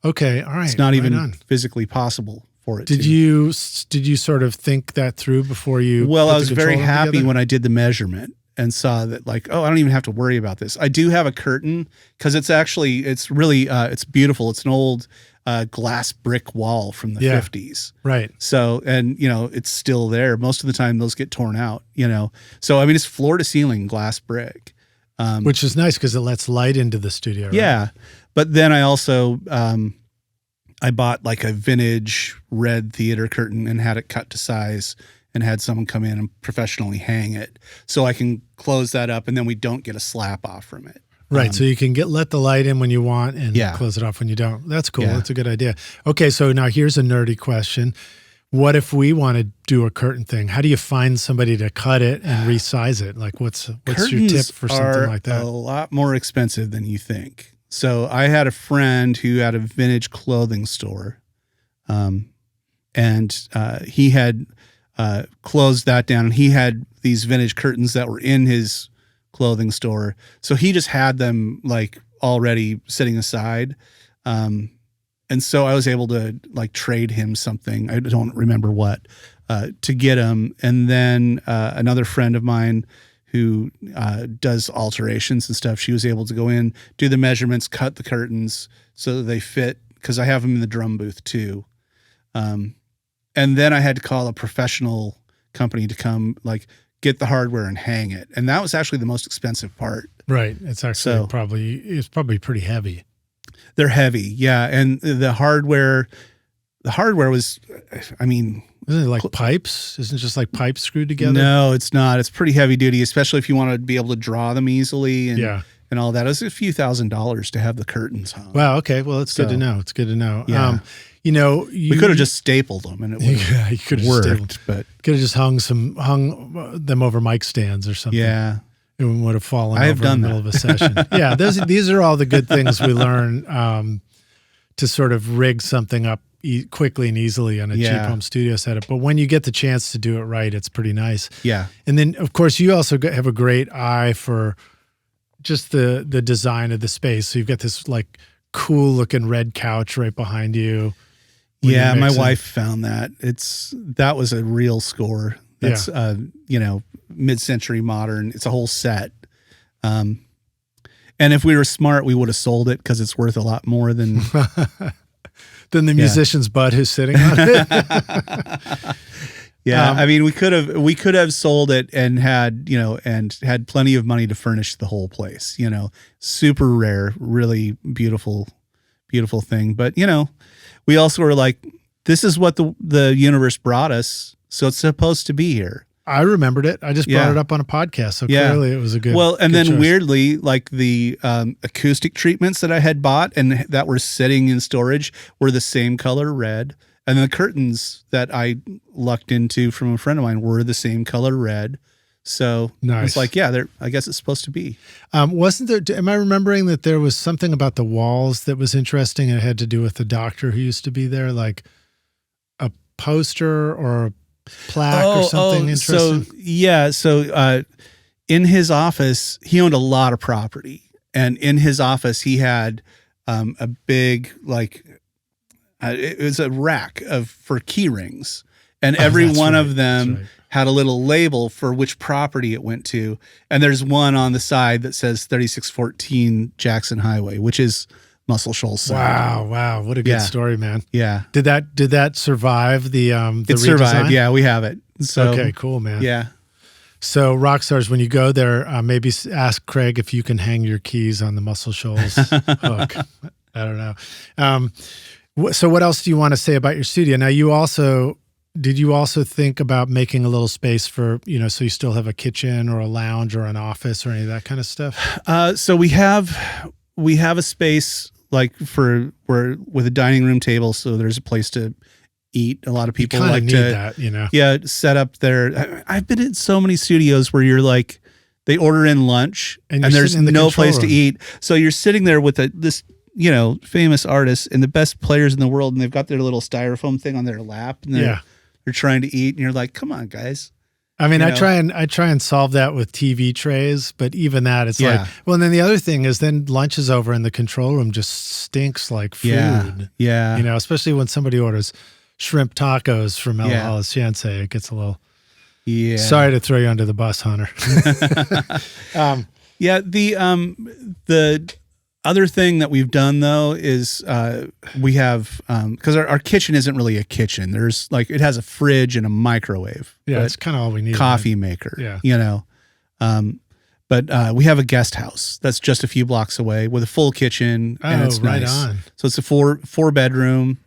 Okay. All right. It's not even physically possible for it. Did you sort of think that through before you? Well, I was very happy when I did the measurement and saw that, like, oh, I don't even have to worry about this. I do have a curtain because it's really it's beautiful. It's an old glass brick wall from the 50s. Right. So, and it's still there. Most of the time those get torn out, So, I mean, it's floor to ceiling glass brick. Which is nice because it lets light into the studio. Right? Yeah. But then I also, I bought like a vintage red theater curtain and had it cut to size and had someone come in and professionally hang it so I can close that up and then we don't get a slap off from it. Right. So you can let the light in when you want and close it off when you don't. That's cool. Yeah. That's a good idea. Okay. So now here's a nerdy question. What if we want to do a curtain thing? How do you find somebody to cut it and resize it? Like what's your tip for something like that? A lot more expensive than you think. So I had a friend who had a vintage clothing store, and he had closed that down. And he had these vintage curtains that were in his clothing store, so he just had them like already sitting aside. so I was able to like trade him something. I don't remember what, to get him. And then another friend of mine who does alterations and stuff, she was able to go in, do the measurements, cut the curtains so that they fit, because I have them in the drum booth too. And then I had to call a professional company to come like get the hardware and hang it. And that was actually the most expensive part. Right. It's actually probably pretty heavy. They're heavy. Yeah. And the hardware was, I mean, isn't it like pipes? Isn't it just like pipes screwed together? No, it's not. It's pretty heavy duty, especially if you want to be able to draw them easily and all that. It was a few $1,000s to have the curtains hung. Wow. Okay. Well, it's good to know. It's good to know. Yeah. We could have just stapled them and it would have worked, but could have just hung them over mic stands or something. Yeah. It would have fallen I have over done in the middle that. of a session. Yeah. These are all the good things we learn to sort of rig something up quickly and easily on a cheap home studio setup. But when you get the chance to do it right, it's pretty nice. Yeah. And then, of course, you also have a great eye for just the design of the space. So you've got this like cool looking red couch right behind you. Yeah, my wife found that. That was a real score. That's mid-century modern. It's a whole set. And if we were smart, we would have sold it because it's worth a lot more than than the musician's butt who's sitting on it. Yeah, I mean, we could have sold it and had plenty of money to furnish the whole place. Super rare, really beautiful thing. But we also were like, this is what the universe brought us, so it's supposed to be here. I remembered it. I just brought it up on a podcast, so clearly it was a good. Well, and good then choice. weirdly, like the acoustic treatments that I had bought and that were sitting in storage were the same color red, and the curtains that I lucked into from a friend of mine were the same color red. So nice. It's like, I guess it's supposed to be. Wasn't there? Am I remembering that there was something about the walls that was interesting, and it had to do with the doctor who used to be there, like a poster or a plaque or something interesting? So in his office, he owned a lot of property, and in his office he had a big it was a rack for key rings, and every one of them had a little label for which property it went to, and there's one on the side that says 3614 Jackson Highway, which is Muscle Shoals. Wow, what a good story, man. Yeah. Did that survive the it survived. Yeah, we have it. So okay, cool, man. Yeah. So Rockstars, when you go there, maybe ask Craig if you can hang your keys on the Muscle Shoals hook. I don't know. So what else do you want to say about your studio? Now, did you also think about making a little space for, so you still have a kitchen or a lounge or an office or any of that kind of stuff? So we have a space like with a dining room table. So there's a place to eat. A lot of people like need to, that, Yeah. Set up there. I've been in so many studios where you're like, they order in lunch and there's no place to eat. So you're sitting there with this, famous artists and the best players in the world. And they've got their little styrofoam thing on their lap and they're trying to eat. And you're like, come on, guys. I mean, I try and solve that with TV trays, but even that, it's like, well, and then the other thing is then lunch is over and the control room just stinks like food. Yeah. Especially when somebody orders shrimp tacos from El Aliciense, it gets a little, sorry to throw you under the bus, Hunter. The other thing that we've done though is we have because our kitchen isn't really a kitchen. There's it has a fridge and a microwave. Yeah, it's kind of all we need. Coffee maker. Yeah. But we have a guest house that's just a few blocks away with a full kitchen. And it's right nice. on. So it's a four bedroom.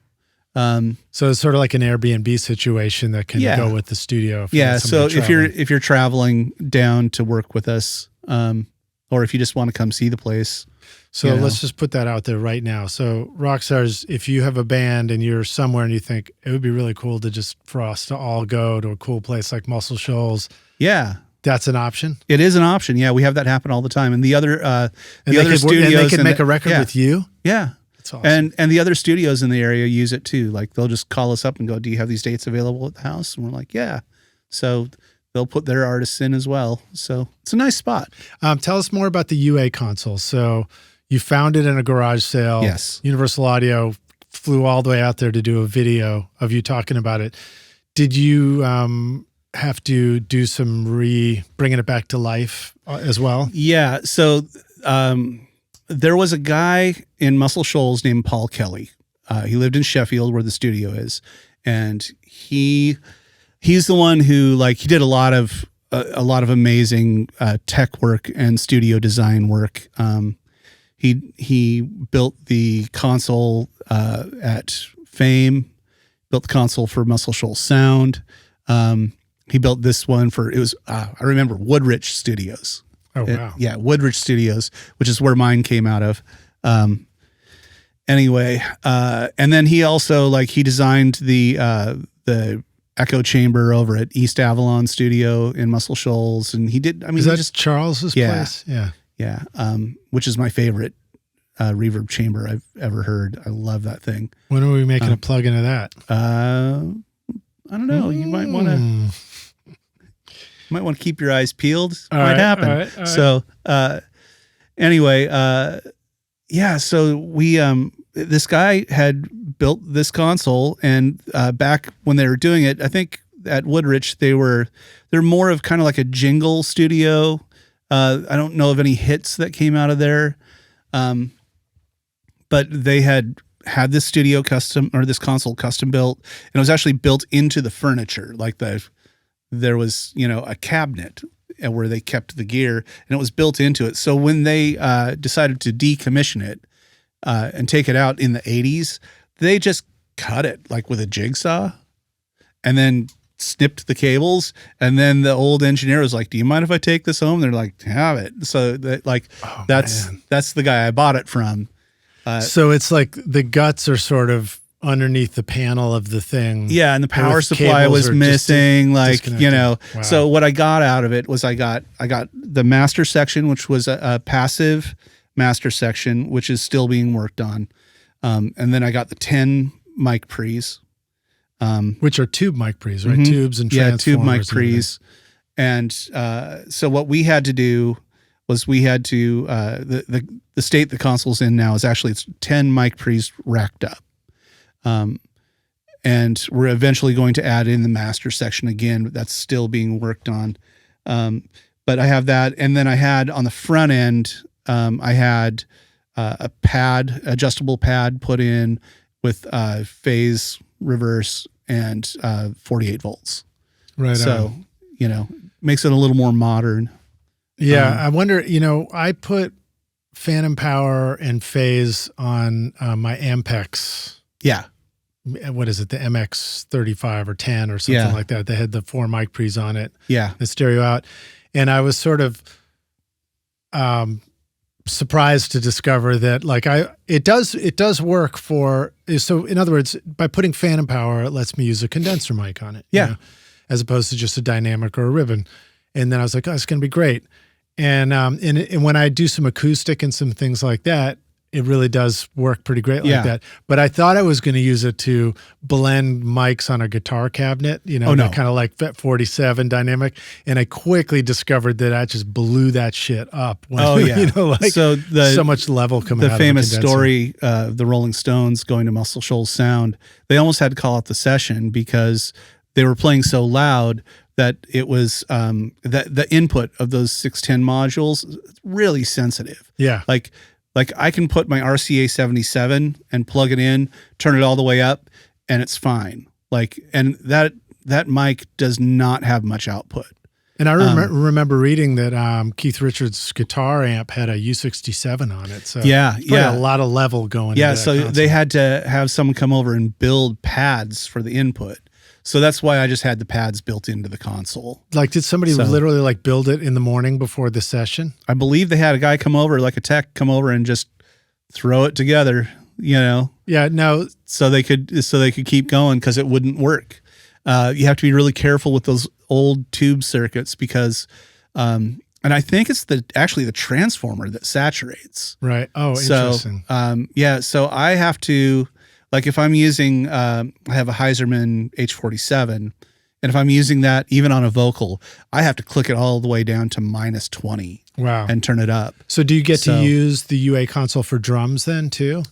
So it's sort of like an Airbnb situation that can go with the studio. So if you're traveling down to work with us, or if you just want to come see the place. So let's just put that out there right now. So Rockstars, if you have a band and you're somewhere and you think it would be really cool for us to all go to a cool place like Muscle Shoals. Yeah. That's an option. It is an option. Yeah. We have that happen all the time. And the other studios. And they can make a record with you. Yeah. That's awesome. And the other studios in the area use it too. Like they'll just call us up and go, do you have these dates available at the house? And we're like, yeah. So they'll put their artists in as well. So it's a nice spot. Tell us more about the UA console. So you found it in a garage sale. Yes. Universal Audio flew all the way out there to do a video of you talking about it. Did you have to do some bringing it back to life as well? Yeah. So there was a guy in Muscle Shoals named Paul Kelly. He lived in Sheffield, where the studio is, and he's the one who he did a lot of amazing tech work and studio design work. He built the console at Fame, built the console for Muscle Shoals Sound. He built this one I remember Woodrich Studios. Oh, wow. Yeah, Woodrich Studios, which is where mine came out of. Anyway, and then he also he designed the echo chamber over at East Avalon Studio in Muscle Shoals, and he did. Is that just Charles's place? Yeah, yeah. Which is my favorite reverb chamber I've ever heard. I love that thing. When are we making a plug into that? I don't know. You might want to. Might want to keep your eyes peeled. Might happen. All right. So, anyway, yeah. So we, this guy had built this console, and back when they were doing it, I think at Woodrich they're more of kind of like a jingle studio. I don't know of any hits that came out of there, but they had this studio this console custom built, and it was actually built into the furniture, there was, a cabinet where they kept the gear, and it was built into it. So when they decided to decommission it and take it out in the 80s, they just cut it with a jigsaw and then snipped the cables. And then the old engineer was like, "Do you mind if I take this home?" They're like, "Have it." So that's the guy I bought it from. So it's the guts are sort of underneath the panel of the thing. Yeah, and the power supply was missing, Wow. So what I got out of it was I got the master section, which was a passive master section, which is still being worked on. And then I got the 10 mic pre's. Which are tube mic pre's, right? Mm-hmm. Tubes and transformers. Yeah, tube mic pre's. And so what we had to do was the state the console's in now is actually it's 10 mic pre's racked up. And we're eventually going to add in the master section again, but that's still being worked on. But I have that. And then I had on the front end, I had a adjustable pad put in with phase reverse and 48 volts. Right. So, makes it a little more modern. Yeah. I wonder, I put phantom power and phase on my Ampex. Yeah. What is it? The MX35 or 10 or something like that. They had the 4 mic pre's on it. Yeah. The stereo out. And I was sort of surprised to discover that it does work for, so in other words, by putting phantom power, it lets me use a condenser mic on it. Yeah. As opposed to just a dynamic or a ribbon. And then I was like, oh, it's going to be great. And when I do some acoustic and some things like that, it really does work pretty great like that. But I thought I was going to use it to blend mics on a guitar cabinet, kind of like Vet 47 dynamic. And I quickly discovered that I just blew that shit up. When, so much level coming out of the famous condenser. story of the Rolling Stones going to Muscle Shoals Sound, they almost had to call out the session because they were playing so loud that it was that the input of those 610 modules really sensitive. Yeah. Like I can put my RCA 77 and plug it in, turn it all the way up, and it's fine. And that mic does not have much output. And I remember reading that Keith Richards' guitar amp had a U67 on it. So a lot of level going. Yeah, into that so console. they had to have someone come over and build pads for the input. So that's why I just had the pads built into the console. Did somebody literally build it in the morning before the session? I believe they had a guy come over, a tech come over and just throw it together, Yeah, no. So they could keep going because it wouldn't work. You have to be really careful with those old tube circuits because, and I think it's actually the transformer that saturates. Right. Oh, interesting. So I have to. If I'm using, I have a Heiserman H47, and if I'm using that even on a vocal, I have to click it all the way down to -20. Wow. And turn it up. So do you get to use the UA console for drums then too?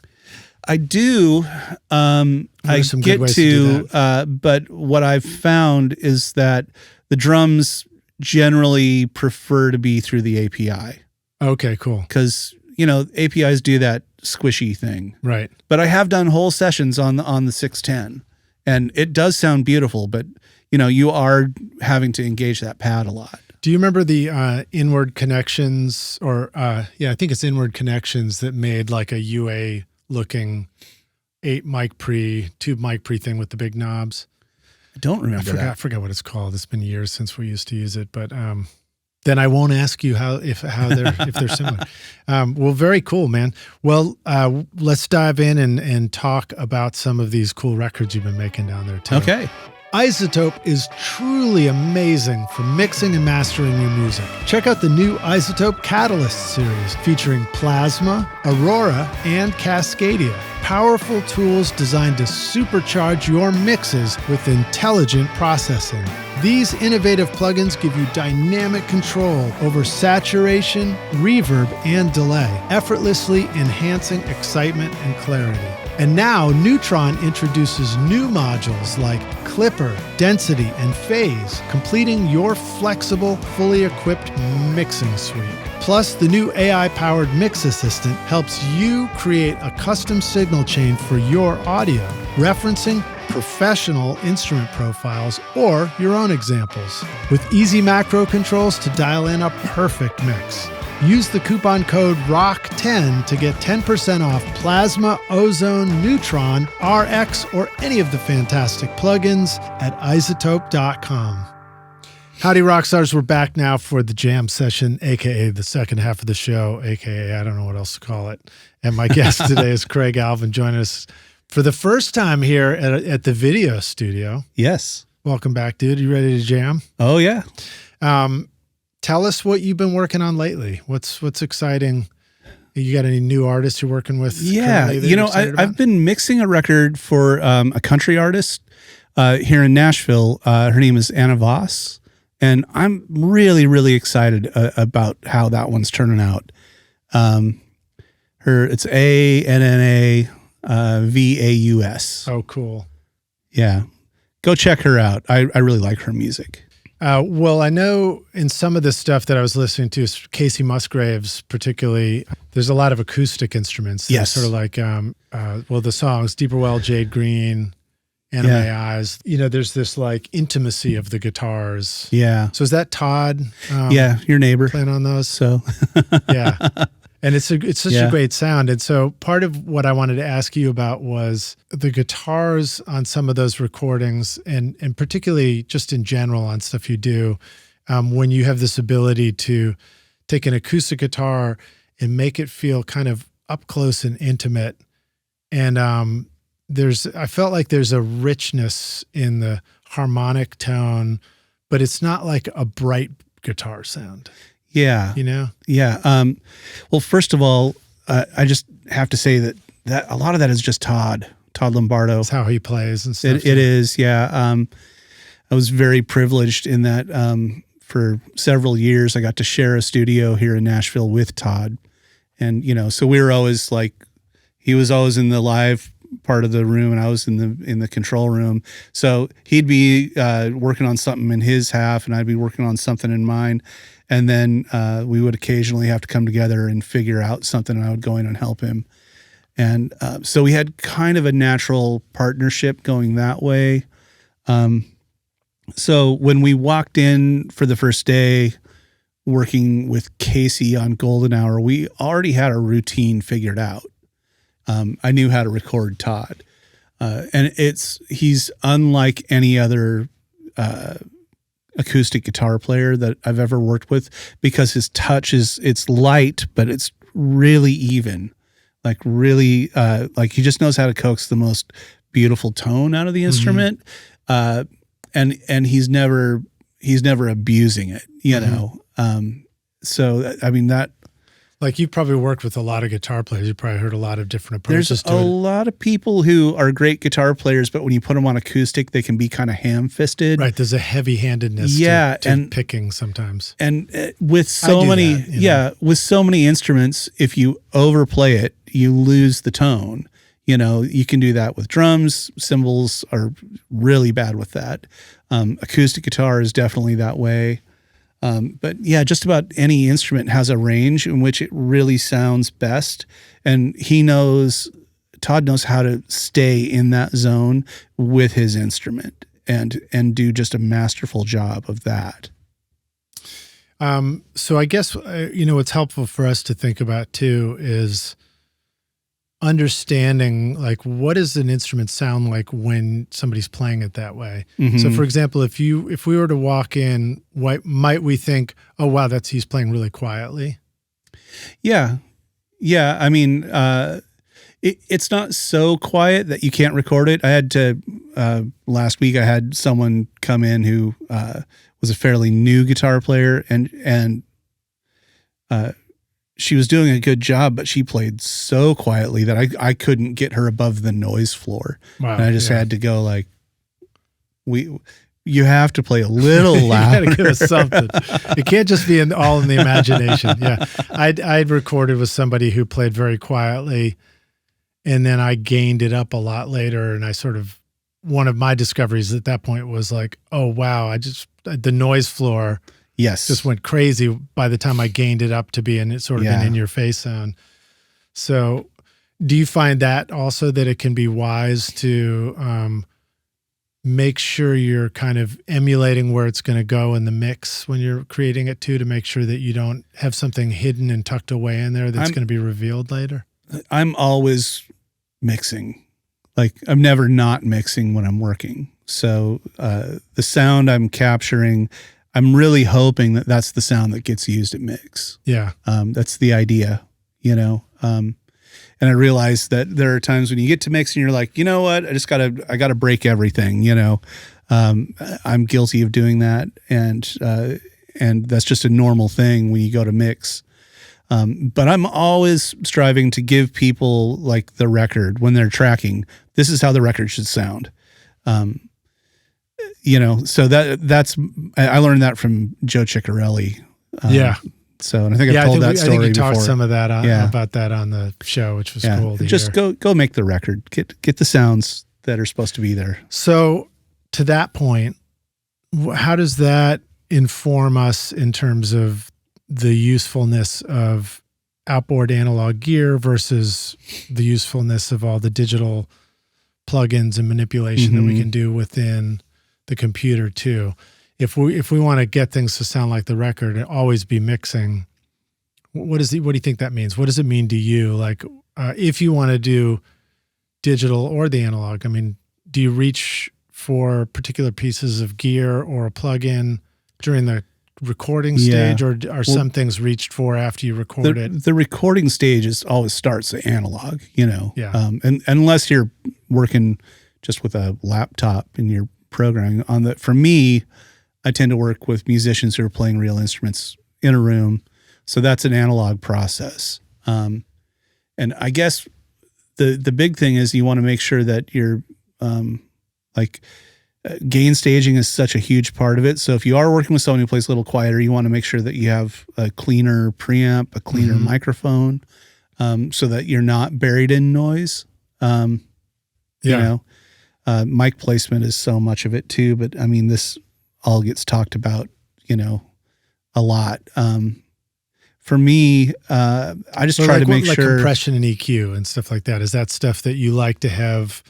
I do. I some good get ways to do but what I've found is that the drums generally prefer to be through the API. Okay, cool. Because, APIs do that squishy thing. Right. But I have done whole sessions on the 610, and it does sound beautiful, but, you are having to engage that pad a lot. Do you remember the inward connections or, I think it's inward connections that made like a UA looking 8 mic pre, tube mic pre thing with the big knobs? I don't remember I forgot what it's called. It's been years since we used to use it, but then I won't ask you if they're similar. Well, very cool, man. Well, let's dive in and talk about some of these cool records you've been making down there too. Okay. iZotope is truly amazing for mixing and mastering your music. Check out the new iZotope Catalyst series featuring Plasma, Aurora, and Cascadia. Powerful tools designed to supercharge your mixes with intelligent processing. These innovative plugins give you dynamic control over saturation, reverb, and delay, effortlessly enhancing excitement and clarity. And now Neutron introduces new modules like Clipper, Density, and Phase, completing your flexible, fully equipped mixing suite. Plus, the new AI-powered Mix Assistant helps you create a custom signal chain for your audio, referencing professional instrument profiles or your own examples, with easy macro controls to dial in a perfect mix. Use the coupon code ROCK10 to get 10% off Plasma, Ozone, Neutron, RX, or any of the fantastic plugins at iZotope.com. Howdy, Rockstars. We're back now for the jam session, a.k.a. the second half of the show, a.k.a. I don't know what else to call it. And my guest today is Craig Alvin, joining us for the first time here at the video studio. Yes. Welcome back, dude. You ready to jam? Oh, yeah. Tell us what you've been working on lately. What's exciting? You got any new artists you're working with? Yeah, I've been mixing a record for a country artist here in Nashville. Her name is Anna Voss, and I'm really, really excited about how that one's turning out. It's ANNAVAUS. Oh, cool. Yeah, go check her out. I really like her music. Well, I know in some of the stuff that I was listening to, Kacey Musgraves particularly, there's a lot of acoustic instruments. Yes. Sort of like, the songs, Deeper Well, Jade Green, Anna My Eyes. There's this like intimacy of the guitars. Yeah. So is that Todd? Yeah, your neighbor. Playing on those? So. Yeah. And it's such a great sound. And so part of what I wanted to ask you about was the guitars on some of those recordings, and particularly just in general on stuff you do, when you have this ability to take an acoustic guitar and make it feel kind of up close and intimate. And I felt like there's a richness in the harmonic tone, but it's not like a bright guitar sound. Yeah. Yeah. Well, first of all, I just have to say that a lot of that is just Todd Lombardo. That's how he plays and stuff. It is. Yeah. I was very privileged in that for several years, I got to share a studio here in Nashville with Todd. And, so we were always like, he was always in the live part of the room and I was in the control room. So he'd be working on something in his half and I'd be working on something in mine. And then we would occasionally have to come together and figure out something, and I would go in and help him. And so we had kind of a natural partnership going that way. So when we walked in for the first day working with Kacey on Golden Hour, we already had a routine figured out. I knew how to record Todd. And he's unlike any other acoustic guitar player that I've ever worked with, because his touch it's light, but it's really even, like really, like he just knows how to coax the most beautiful tone out of the instrument. And he's never abusing it, know? So, I mean, that, like, you've probably worked with a lot of guitar players. You've probably heard a lot of different approaches there's to it. There's a lot of people who are great guitar players, but when you put them on acoustic, they can be kind of ham-fisted. Right. There's a heavy-handedness to picking sometimes. And with so many instruments, if you overplay it, you lose the tone. You can do that with drums. Cymbals are really bad with that. Acoustic guitar is definitely that way. But yeah, just about any instrument has a range in which it really sounds best. And Todd knows how to stay in that zone with his instrument and do just a masterful job of that. So I guess, what's helpful for us to think about too is understanding, like, what does an instrument sound like when somebody's playing it that way? Mm-hmm. So for example, if we were to walk in, what might we think, oh, wow, he's playing really quietly? Yeah. Yeah. I mean, it's not so quiet that you can't record it. I had to, last week I had someone come in who, was a fairly new guitar player and she was doing a good job, but she played so quietly that I couldn't get her above the noise floor. Wow, and I just had to go like, you have to play a little louder. You gotta give us something. It can't just be all in the imagination. Yeah. I'd recorded with somebody who played very quietly, and then I gained it up a lot later. And one of my discoveries at that point was like, oh, wow, the noise floor just went crazy by the time I gained it up to be an in-your-face sound. So do you find that also that it can be wise to make sure you're kind of emulating where it's going to go in the mix when you're creating it too, to make sure that you don't have something hidden and tucked away in there that's going to be revealed later? I'm always mixing. Like, I'm never not mixing when I'm working. So the sound I'm capturing, I'm really hoping that that's the sound that gets used at mix. Yeah. That's the idea, and I realize that there are times when you get to mix and you're like, you know what, I gotta break everything, I'm guilty of doing that. And that's just a normal thing when you go to mix. But I'm always striving to give people like the record when they're tracking. This is how the record should sound. So that's I learned that from Joe Ciccarelli. Yeah. So, and I think I've told that story before. I think you talked some of that about that on the show, which was cool to just hear. Go make the record. Get the sounds that are supposed to be there. So to that point, how does that inform us in terms of the usefulness of outboard analog gear versus the usefulness of all the digital plugins and manipulation that we can do within the computer too? If we want to get things to sound like the record and always be mixing, what do you think that means? What does it mean to you? Like, if you want to do digital or the analog, I mean, do you reach for particular pieces of gear or a plugin during the recording stage, or are some things reached for after you record it? The recording stage always starts at analog, and unless you're working just with a laptop and you're programming on the. For me, I tend to work with musicians who are playing real instruments in a room, so that's an analog process. And I guess the big thing is you want to make sure that you're gain staging is such a huge part of it. So if you are working with someone who plays a little quieter, you want to make sure that you have a cleaner preamp, a cleaner microphone, so that you're not buried in noise. Mic placement is so much of it too, but I mean, this all gets talked about, a lot. For me, I just try to make sure compression and EQ and stuff like that. Is that stuff that you like to have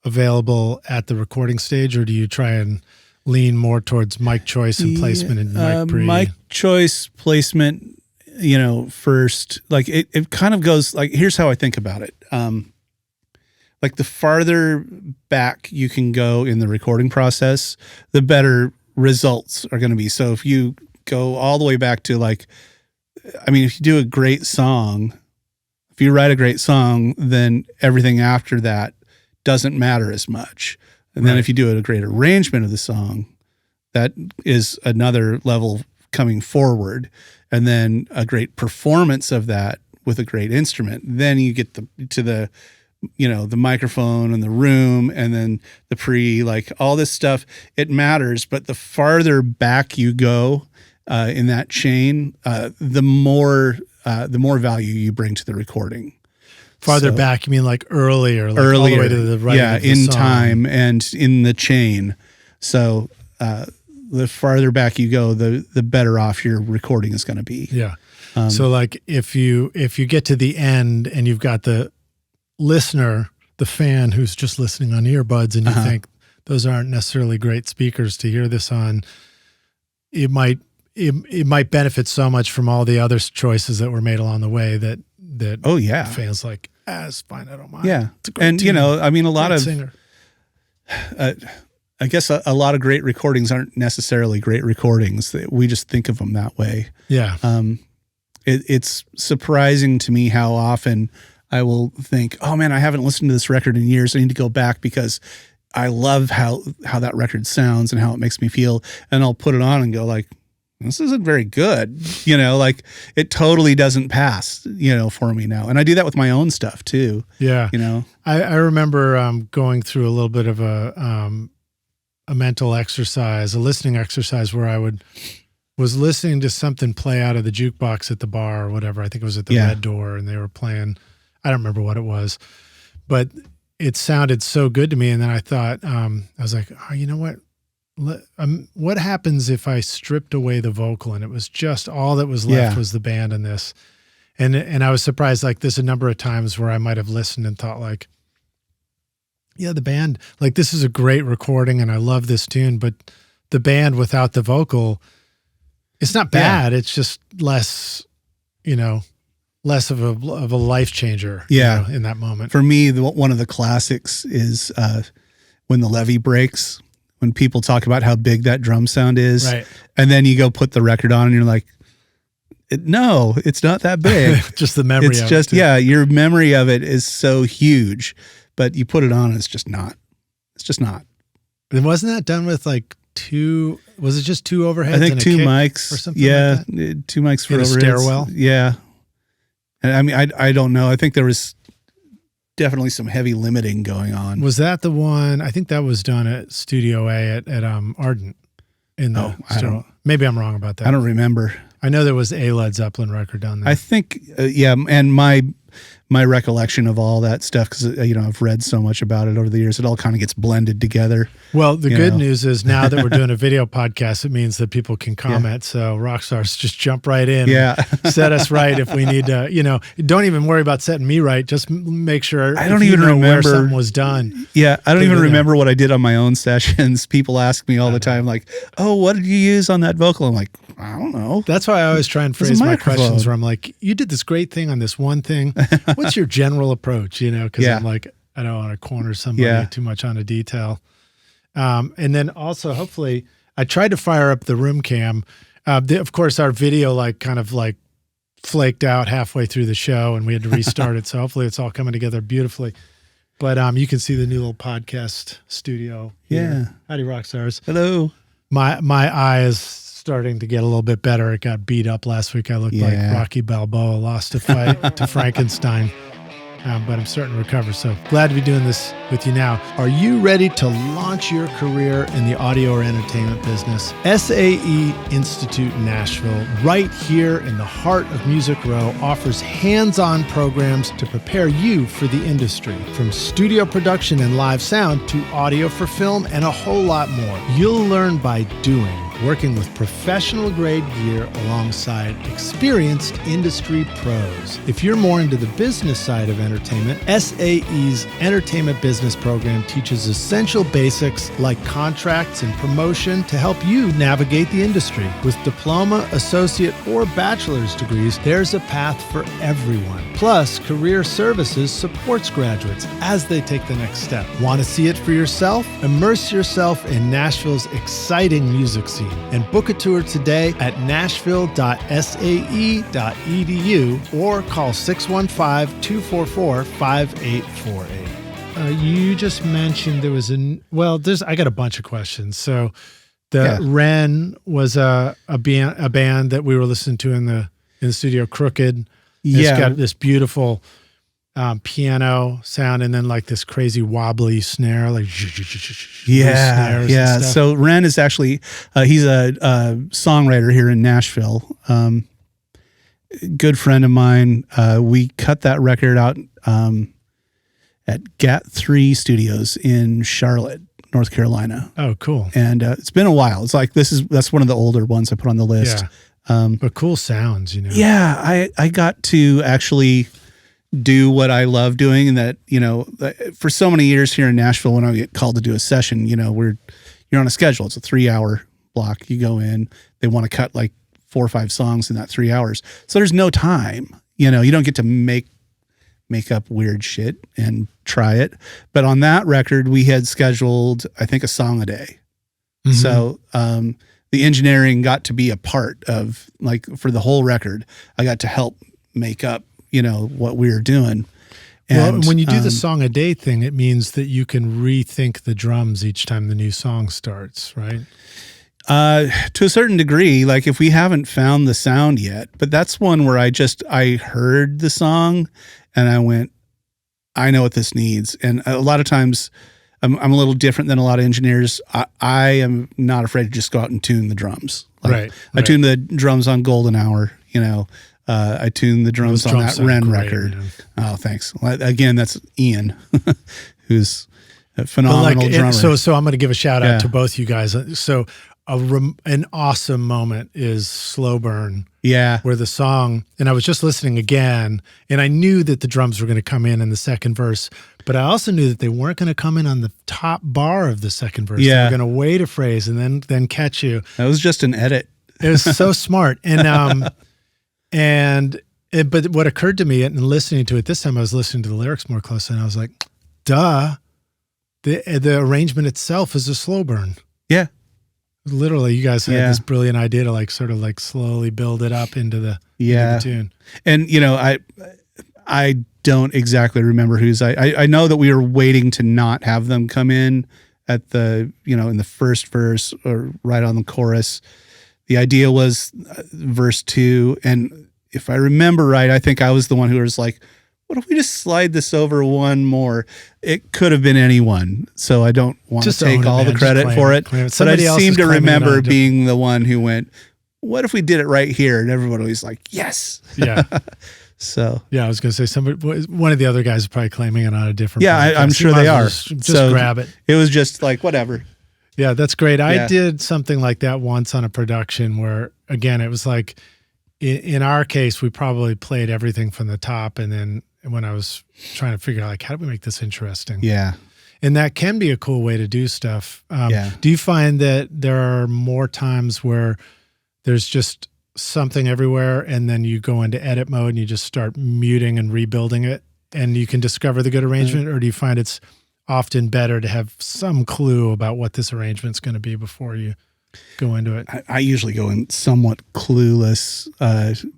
available at the recording stage, or do you try and lean more towards mic choice and placement and mic pre? Mic choice, placement, first. Like it kind of goes like, here's how I think about it. Like the farther back you can go in the recording process, the better results are going to be. So if you go all the way back to if you do a great song, if you write a great song, then everything after that doesn't matter as much. And then if you do a great arrangement of the song, that is another level coming forward. And then a great performance of that with a great instrument. Then you get to the microphone and the room and then the pre, like all this stuff, it matters. But the farther back you go in that chain, the more value you bring to the recording. Farther So- back, you mean like earlier, all the way to the right? yeah, of the in song. time and in the chain. So the farther back you go, the better off your recording is going to be. Yeah. So like if you get to the end and you've got the listener, the fan who's just listening on earbuds, and you think those aren't necessarily great speakers to hear this on, it might benefit so much from all the other choices that were made along the way that Oh yeah, fans like, it's fine, I don't mind. yeah. It's a great And tune, I mean, a lot great of singer. I guess a lot of great recordings aren't necessarily great recordings. We just think of them that way. Yeah. It's surprising to me how often I will think, oh man, I haven't listened to this record in years. I need to go back because I love how that record sounds and how it makes me feel. And I'll put it on and go like, this isn't very good. Like it totally doesn't pass, for me now. And I do that with my own stuff too. Yeah. I remember going through a little bit of a mental exercise, a listening exercise where I was listening to something play out of the jukebox at the bar or whatever. I think it was at the Red Door, and they were playing, I don't remember what it was, but it sounded so good to me. And then I thought, I was like, oh, you know what? What happens if I stripped away the vocal and it was just all that was left was the band in this? And I was surprised, like there's a number of times where I might have listened and thought like, yeah, the band, like this is a great recording and I love this tune, but the band without the vocal, it's not bad. It's just less of a life changer. In that moment. For me, one of the classics is when the levee breaks, when people talk about how big that drum sound is. Right. And then you go put the record on and you're like, no, it's not that big. Just the memory it's of just, it. yeah, your memory of it is so huge, but you put it on and it's just not. It's just not. And wasn't that done with like was it just two overheads? I think and a two kick mics. or something Yeah. like that? Two mics for In a overheads. stairwell? Yeah. And I mean, I don't know. I think there was definitely some heavy limiting going on. Was that the one? I think that was done at Studio A at Ardent in the stairwell. Maybe I'm wrong about that. I don't remember. I know there was a Led Zeppelin record down there. I think, and my recollection of all that stuff, because I've read so much about it over the years, it all kind of gets blended together. Well, the good news is now that we're doing a video podcast, it means that people can comment. So rock stars just jump right in. Yeah, and set us right if we need to. Don't even worry about setting me right. Just make sure. I don't even remember where something was done. Yeah, I don't even remember what I did on my own sessions. People ask me all the time, like, "Oh, what did you use on that vocal?" I'm like, I don't know. That's why I always try and phrase my questions where I'm like, you did this great thing on this one thing. What's your general approach? Because I'm like, I don't want to corner somebody too much on a detail. And then also, hopefully, I tried to fire up the room cam. Of course, our video kind of flaked out halfway through the show and we had to restart it. So hopefully it's all coming together beautifully. But you can see the new little podcast studio here. Yeah. Howdy, rock stars. Hello. My eye is starting to get a little bit better. It got beat up last week. I looked like Rocky Balboa lost a fight to Frankenstein. But I'm starting to recover. So glad to be doing this with you now. Are you ready to launch your career in the audio or entertainment business? SAE Institute Nashville, right here in the heart of Music Row, offers hands-on programs to prepare you for the industry. From studio production and live sound to audio for film and a whole lot more. You'll learn by doing, working with professional-grade gear alongside experienced industry pros. If you're more into the business side of entertainment, SAE's Entertainment Business Program teaches essential basics like contracts and promotion to help you navigate the industry. With diploma, associate, or bachelor's degrees, there's a path for everyone. Plus, Career Services supports graduates as they take the next step. Want to see it for yourself? Immerse yourself in Nashville's exciting music scene and book a tour today at nashville.sae.edu or call 615-244-5848. You just mentioned there was I got a bunch of questions. So Ren was a band that we were listening to in the studio, Crooked. It's got this beautiful piano sound and then this crazy wobbly snare, snares. So Ren is actually he's a songwriter here in Nashville, good friend of mine. We cut that record out at GAT3 Studios in Charlotte, North Carolina. Oh, cool. And it's been a while. It's like that's one of the older ones I put on the list. Yeah. But cool sounds, you know. Yeah, I got to actually do what I love doing, and that, you know, for so many years here in Nashville, when I get called to do a session, you know, you're on a schedule. It's a 3-hour block. You go in, they want to cut like 4 or 5 songs in that 3 hours. So there's no time, you know, you don't get to make up weird shit and try it. But on that record, we had scheduled, I think, a song a day. Mm-hmm. So, the engineering got to be a part of, like, for the whole record, I got to help make up, you know, what we were doing. And well, when you do the song a day thing, it means that you can rethink the drums each time the new song starts, right? To a certain degree, like if we haven't found the sound yet, but that's one where I heard the song and I went, I know what this needs. And a lot of times I'm a little different than a lot of engineers. I am not afraid to just go out and tune the drums. Like, right. I tuned the drums on Golden Hour, you know. I tuned the drums on that Ren record. Man. Oh, thanks. Again, that's Ian, who's a phenomenal drummer. So I'm going to give a shout out to both you guys. So an awesome moment is Slow Burn. Yeah. Where the song, and I was just listening again, and I knew that the drums were going to come in the second verse, but I also knew that they weren't going to come in on the top bar of the second verse. Yeah. They were going to wait a phrase and then catch you. That was just an edit. It was so smart. But what occurred to me, and listening to it this time, I was listening to the lyrics more closely, and I was like, duh, the arrangement itself is a slow burn. Yeah. Literally, you guys had this brilliant idea to like sort of like slowly build it up into the tune. And, you know, I don't exactly remember whose. I know that we were waiting to not have them come in at the, you know, in the first verse or right on the chorus. The idea was verse 2. And if I remember right, I think I was the one who was like, what if we just slide this over one more? It could have been anyone. So I don't want to take all the credit for it. But I seem to remember being the one who went, what if we did it right here? And everybody was like, yes. Yeah. So. Yeah, I was going to say one of the other guys is probably claiming it on a different. Yeah, I'm sure they are. Just grab it. It was just like, whatever. Yeah, that's great. I did something like that once on a production where, again, it was like, in our case, we probably played everything from the top, and then when I was trying to figure out, like, how do we make this interesting? Yeah. And that can be a cool way to do stuff. Do you find that there are more times where there's just something everywhere and then you go into edit mode and you just start muting and rebuilding it and you can discover the good arrangement? Or do you find it's often better to have some clue about what this arrangement's going to be before you go into it? I usually go in somewhat clueless,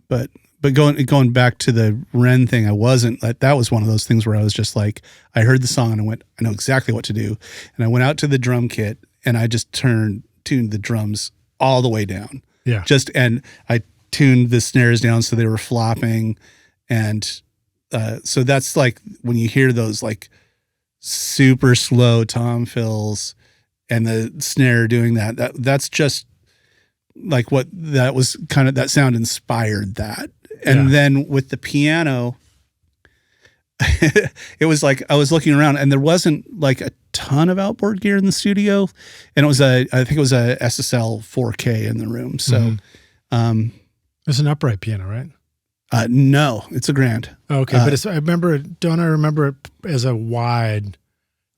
but going back to the Ren thing, I wasn't. That was one of those things where I was just like, I heard the song and I went, I know exactly what to do. And I went out to the drum kit and I just tuned the drums all the way down. Yeah. And I tuned the snares down so they were flopping. And so that's like when you hear those like super slow tom fills and the snare doing that's just like what that was kind of, that sound inspired that. And then with the piano, it was like I was looking around and there wasn't like a ton of outboard gear in the studio. And I think it was a SSL 4K in the room. So it's an upright piano, right? No, it's a grand. Okay, but I remember it as a wide,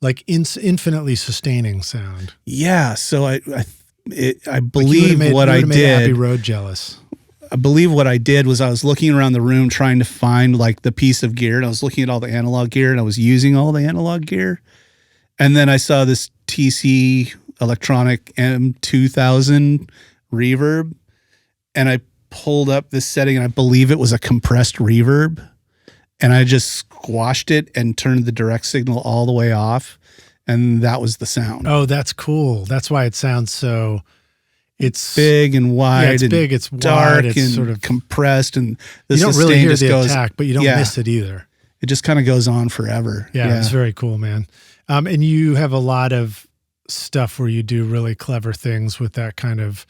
like infinitely sustaining sound. Yeah, so I believe like what I did. Abbey Road jealous. I believe what I did was I was looking around the room trying to find like the piece of gear, and I was looking at all the analog gear, and I was using all the analog gear, and then I saw this TC Electronic M2000 reverb, and I pulled up this setting, and I believe it was a compressed reverb, and I just squashed it and turned the direct signal all the way off, and that was the sound. Oh, that's cool. That's why it sounds so. It's big and wide. Yeah, it's and big. It's dark wide, it's and sort of compressed, and the you don't really hear the goes, attack, but you don't miss it either. It just kind of goes on forever. Yeah, it's very cool, man. And you have a lot of stuff where you do really clever things with that kind of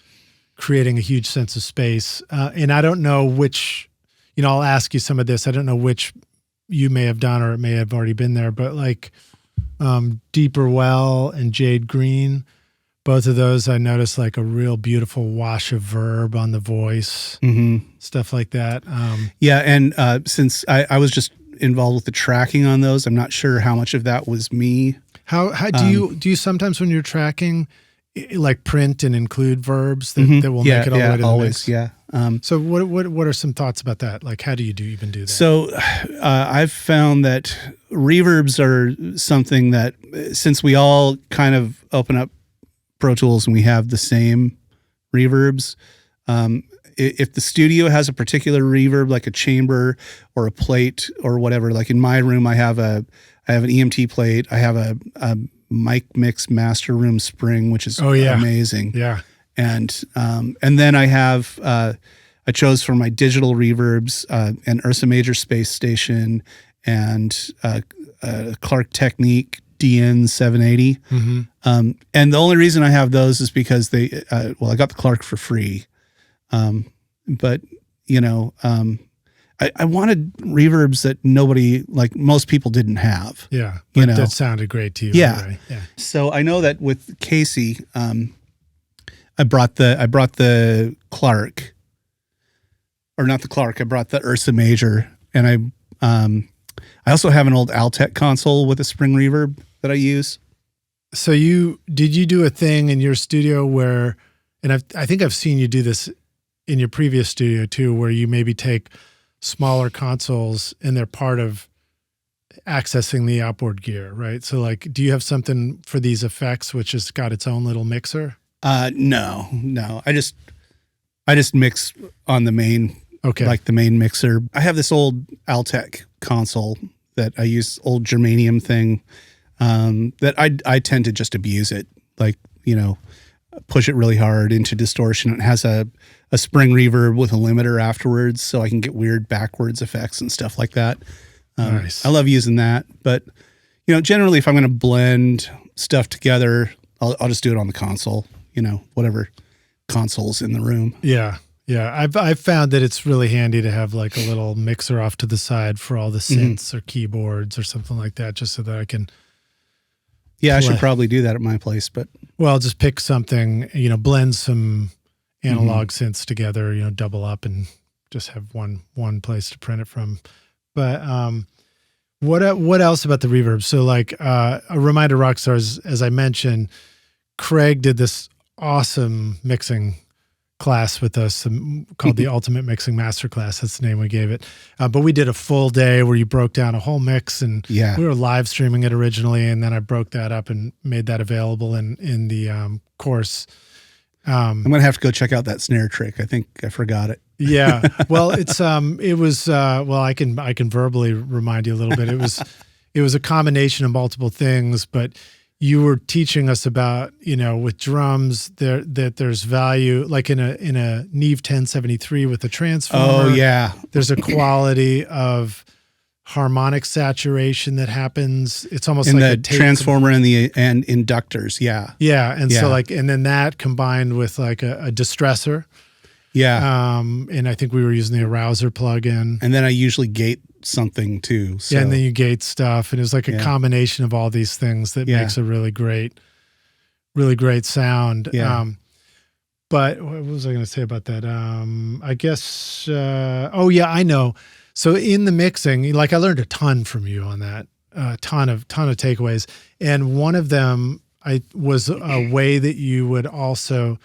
creating a huge sense of space. And I don't know which I'll ask you some of this. I don't know which you may have done or it may have already been there, but like Deeper Well and Jade Green, both of those I noticed like a real beautiful wash of verb on the voice, stuff like that. And since I was just involved with the tracking on those, I'm not sure how much of that was me. How do you sometimes when you're tracking like print and include verbs that will make it all the way to the mix? Yeah. So what are some thoughts about that? Like, how do you even do that? So I've found that reverbs are something that since we all kind of open up Pro Tools and we have the same reverbs, if the studio has a particular reverb, like a chamber or a plate or whatever, like in my room, I have an EMT plate. I have a mic mix master room spring, which is amazing. Yeah. And then I have, I chose for my digital reverbs, an Ursa Major space station and Clark Technique DN 780. And the only reason I have those is because I got the Clark for free. But I wanted reverbs that nobody, like most people, didn't have. Yeah. But that sounded great to you. Yeah. Anyway. Yeah. So I know that with Kacey, I brought the Clark, or not the Clark. I brought the Ursa Major, and I also have an old Altec console with a spring reverb that I use. So did you do a thing in your studio where, and I think I've seen you do this in your previous studio too, where you maybe take smaller consoles and they're part of accessing the outboard gear, right? So like, do you have something for these effects which has got its own little mixer? No. I just mix on the main, like the main mixer. I have this old Altec console that I use, old germanium thing, that I tend to just abuse it. Like, push it really hard into distortion. It has a spring reverb with a limiter afterwards, so I can get weird backwards effects and stuff like that. Nice. I love using that, but generally if I'm going to blend stuff together, I'll just do it on the console. Whatever console's in the room. Yeah. I've found that it's really handy to have like a little mixer off to the side for all the synths or keyboards or something like that, just so that I can. Yeah, I should probably do that at my place, but. Well, just pick something, blend some analog synths together, double up and just have one place to print it from. But what else about the reverb? So like a reminder, Rockstars, as I mentioned, Craig did this awesome mixing class with us called the Ultimate Mixing Masterclass. That's the name we gave it. But we did a full day where you broke down a whole mix, and we were live streaming it originally, and then I broke that up and made that available in the course. I'm gonna have to go check out that snare trick. I think I forgot it. Yeah. Well, I can verbally remind you a little bit. It was a combination of multiple things, but you were teaching us about, with drums that there's value, like in a Neve 1073 with the transformer. Oh yeah. There's a quality of harmonic saturation that happens. It's almost in like the transformer and inductors. Yeah. Yeah. And so and then that combined with like a distressor. Yeah. And I think we were using the Arouser plugin. And then I usually gate something too. So. Yeah, and then you gate stuff, and it was like a combination of all these things that makes a really great sound. Yeah. But what was I going to say about that? I guess. I know. So in the mixing, like I learned a ton from you on that. A ton of takeaways, and one of them was a way that you would also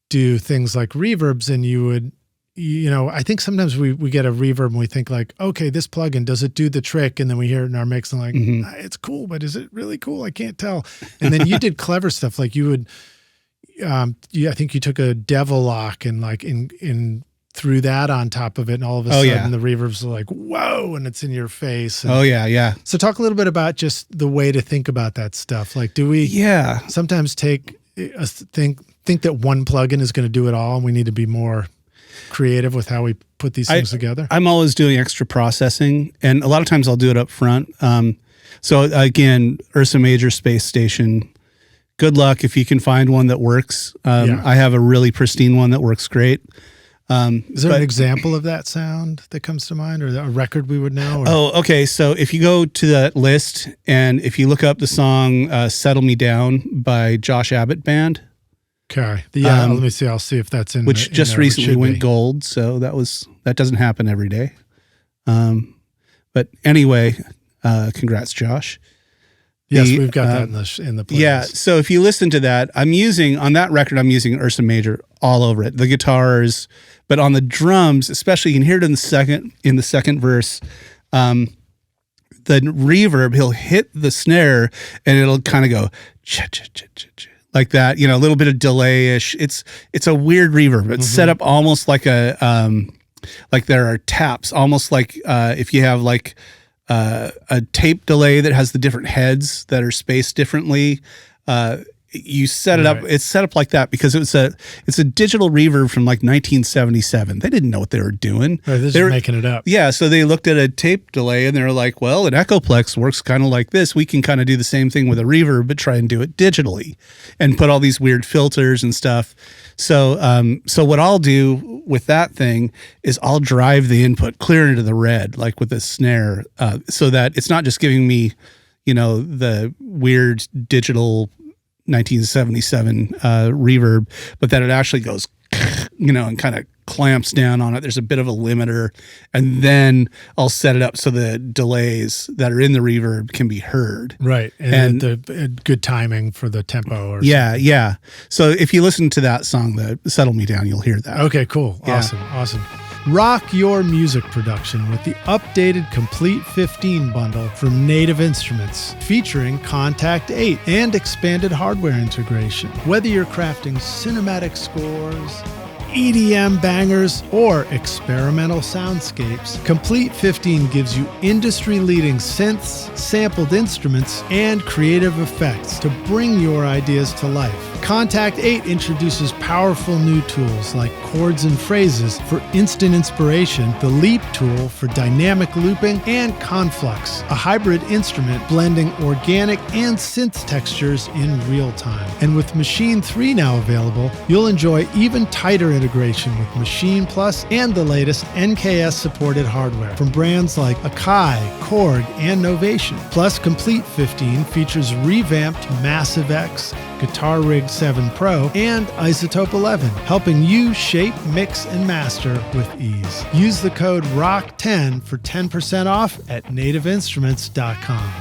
do things like reverbs, and you would. I think sometimes we get a reverb and we think like, okay, this plugin, does it do the trick? And then we hear it in our mix and like, it's cool, but is it really cool? I can't tell. And then you did clever stuff. Like you would, I think you took a devil lock and like threw that on top of it. And all of a sudden the reverbs are like, whoa, and it's in your face. And yeah. So talk a little bit about just the way to think about that stuff. Like, do we sometimes think that one plugin is going to do it all and we need to be more creative with how we put these things together? I'm always doing extra processing, and a lot of times I'll do it up front. So again, Ursa Major space station, good luck if you can find one that works. I have a really pristine one that works great. Is there an example of that sound that comes to mind, or a record we would know? Or? Oh, okay. So if you go to that list and if you look up the song Settle Me Down by Josh Abbott Band. Okay. Yeah, let me see. I'll see if that's in which just recently went gold. So that doesn't happen every day. But anyway, congrats, Josh. Yes, we've got that in the playlist. Yeah, so if you listen to that, on that record, I'm using Ursa Major all over it. The guitars, but on the drums, especially, you can hear it in the second verse. The reverb, he'll hit the snare and it'll kind of go like that, a little bit of delay-ish. It's a weird reverb. It's set up almost like there are taps, almost like if you have like a tape delay that has the different heads that are spaced differently. You set it up. It's set up like that because it's a digital reverb from like 1977. They didn't know what they were doing. Right, they were making it up. Yeah, so they looked at a tape delay and they were like, well, an Echoplex works kind of like this. We can kind of do the same thing with a reverb, but try and do it digitally and put all these weird filters and stuff. So what I'll do with that thing is I'll drive the input clear into the red, like with a snare, so that it's not just giving me, the weird digital 1977 reverb, but that it actually goes, and kind of clamps down on it. There's a bit of a limiter, and then I'll set it up so the delays that are in the reverb can be heard. Right, and the good timing for the tempo. Yeah. So if you listen to that song, the Settle Me Down, you'll hear that. Okay, cool. Yeah. Awesome. Rock your music production with the updated Complete 15 bundle from Native Instruments, featuring Contact 8 and expanded hardware integration. Whether you're crafting cinematic scores, EDM bangers, or experimental soundscapes, Complete 15 gives you industry-leading synths, sampled instruments, and creative effects to bring your ideas to life. Contact 8 introduces powerful new tools like chords and phrases for instant inspiration, the Leap tool for dynamic looping, and Conflux, a hybrid instrument blending organic and synth textures in real time. And with Machine 3 now available, you'll enjoy even tighter integration with Machine Plus and the latest NKS-supported hardware from brands like Akai, Korg, and Novation. Plus, Complete 15 features revamped Massive X, Guitar Rig 7 Pro, and Isotope 11, helping you shape, mix, and master with ease. Use the code ROCK10 for 10% off at nativeinstruments.com.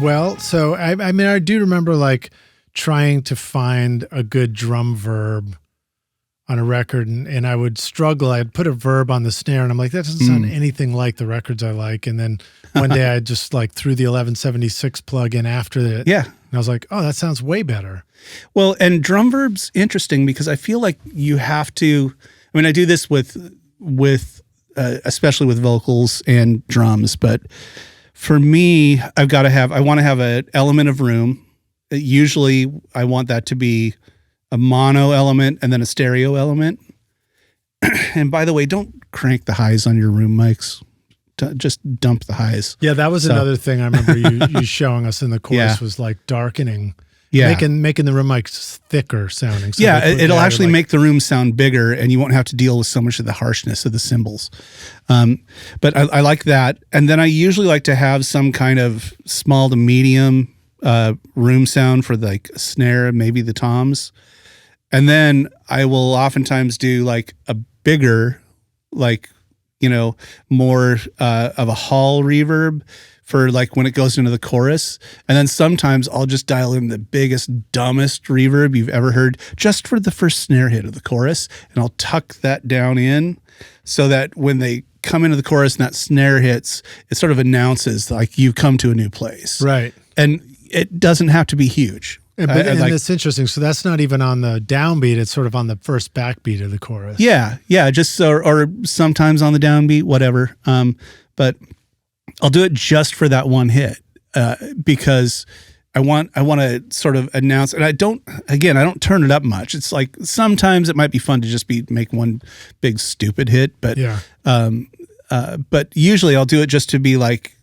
Well, so I do remember like trying to find a good drum verb on a record, and I would struggle. I'd put a verb on the snare and I'm like, that doesn't sound anything like the records I like. And then one day I just like threw the 1176 plug in after it. Yeah. And I was like, oh, that sounds way better. Well, and drum verb's interesting because I feel like you have to, I do this with especially with vocals and drums, but for me, I want to have an element of room. Usually I want that to be a mono element and then a stereo element. And by the way, don't crank the highs on your room mics. Just dump the highs. Yeah, that was another thing I remember you showing us in the course was like darkening. Yeah. Making the room mics thicker sounding. So it'll actually make the room sound bigger and you won't have to deal with so much of the harshness of the cymbals. But I like that. And then I usually like to have some kind of small to medium room sound for like a snare, maybe the toms. And then I will oftentimes do like a bigger, like, more of a hall reverb for like when it goes into the chorus. And then sometimes I'll just dial in the biggest, dumbest reverb you've ever heard just for the first snare hit of the chorus. And I'll tuck that down in so that when they come into the chorus and that snare hits, it sort of announces like you've come to a new place. Right. And it doesn't have to be huge. And it's interesting. So that's not even on the downbeat. It's sort of on the first backbeat of the chorus. Yeah. Just or sometimes on the downbeat, whatever. But I'll do it just for that one hit because I want to sort of announce. And I don't turn it up much. It's like sometimes it might be fun to just make one big stupid hit, but but usually I'll do it just to be like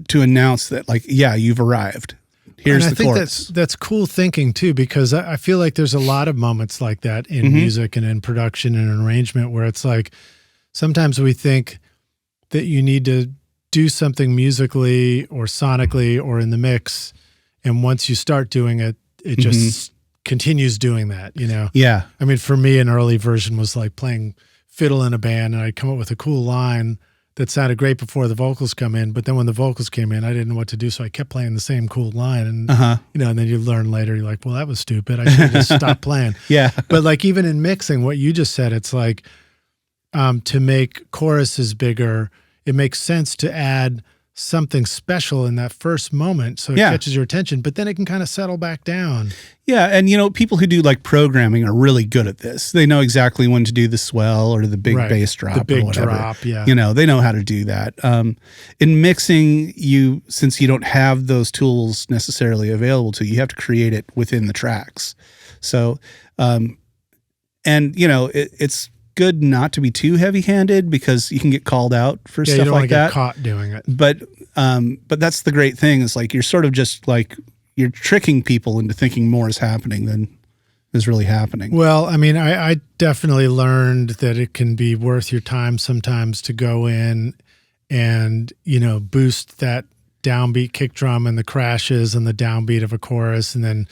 to announce that like you've arrived. Here's and the chorus. I think that's cool thinking too, because I feel like there's a lot of moments like that in music and in production and arrangement where it's like sometimes we think that you need to do something musically or sonically or in the mix, and once you start doing it, it just continues doing that, you know? Yeah. I mean, for me, an early version was like playing fiddle in a band, and I'd come up with a cool line that sounded great before the vocals come in, but then when the vocals came in, I didn't know what to do, so I kept playing the same cool line, and you know, and then you learn later, you're like, well, that was stupid. I should have just stopped playing. Yeah. But like even in mixing, what you just said, it's like to make choruses bigger, it makes sense to add something special in that first moment so it catches your attention, but then it can kind of settle back down. Yeah, and you know, people who do like programming are really good at this. They know exactly when to do the swell or the big bass drop, the big or whatever. drop. Yeah, you know, they know how to do that. In mixing, since you don't have those tools necessarily available to you, you have to create it within the tracks. So, and you know, it's good not to be too heavy-handed because you can get called out for stuff you don't like that. Get caught doing it. But that's the great thing. Is like you're sort of just like you're tricking people into thinking more is happening than is really happening. Well, I mean, I definitely learned that it can be worth your time sometimes to go in and, you know, boost that downbeat kick drum and the crashes and the downbeat of a chorus, and then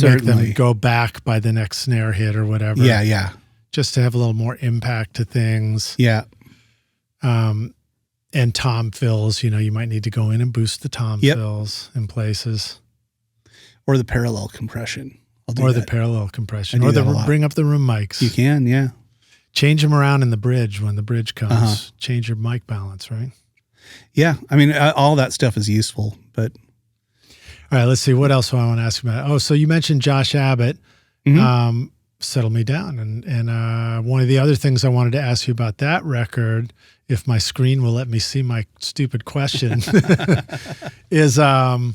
make them go back by the next snare hit or whatever. Yeah, yeah. Just to have a little more impact to things. Yeah. And tom fills, you know, you might need to go in and boost the tom fills in places. Or the parallel compression. The parallel compression. Or bring up the room mics. You can, yeah. Change them around in the bridge when the bridge comes. Change your mic balance, right? Yeah. I mean, all that stuff is useful, but. All right, let's see. What else do I want to ask you about? Oh, so you mentioned Josh Abbott. Settle Me Down. And one of the other things I wanted to ask you about that record, if my screen will let me see my stupid question, is to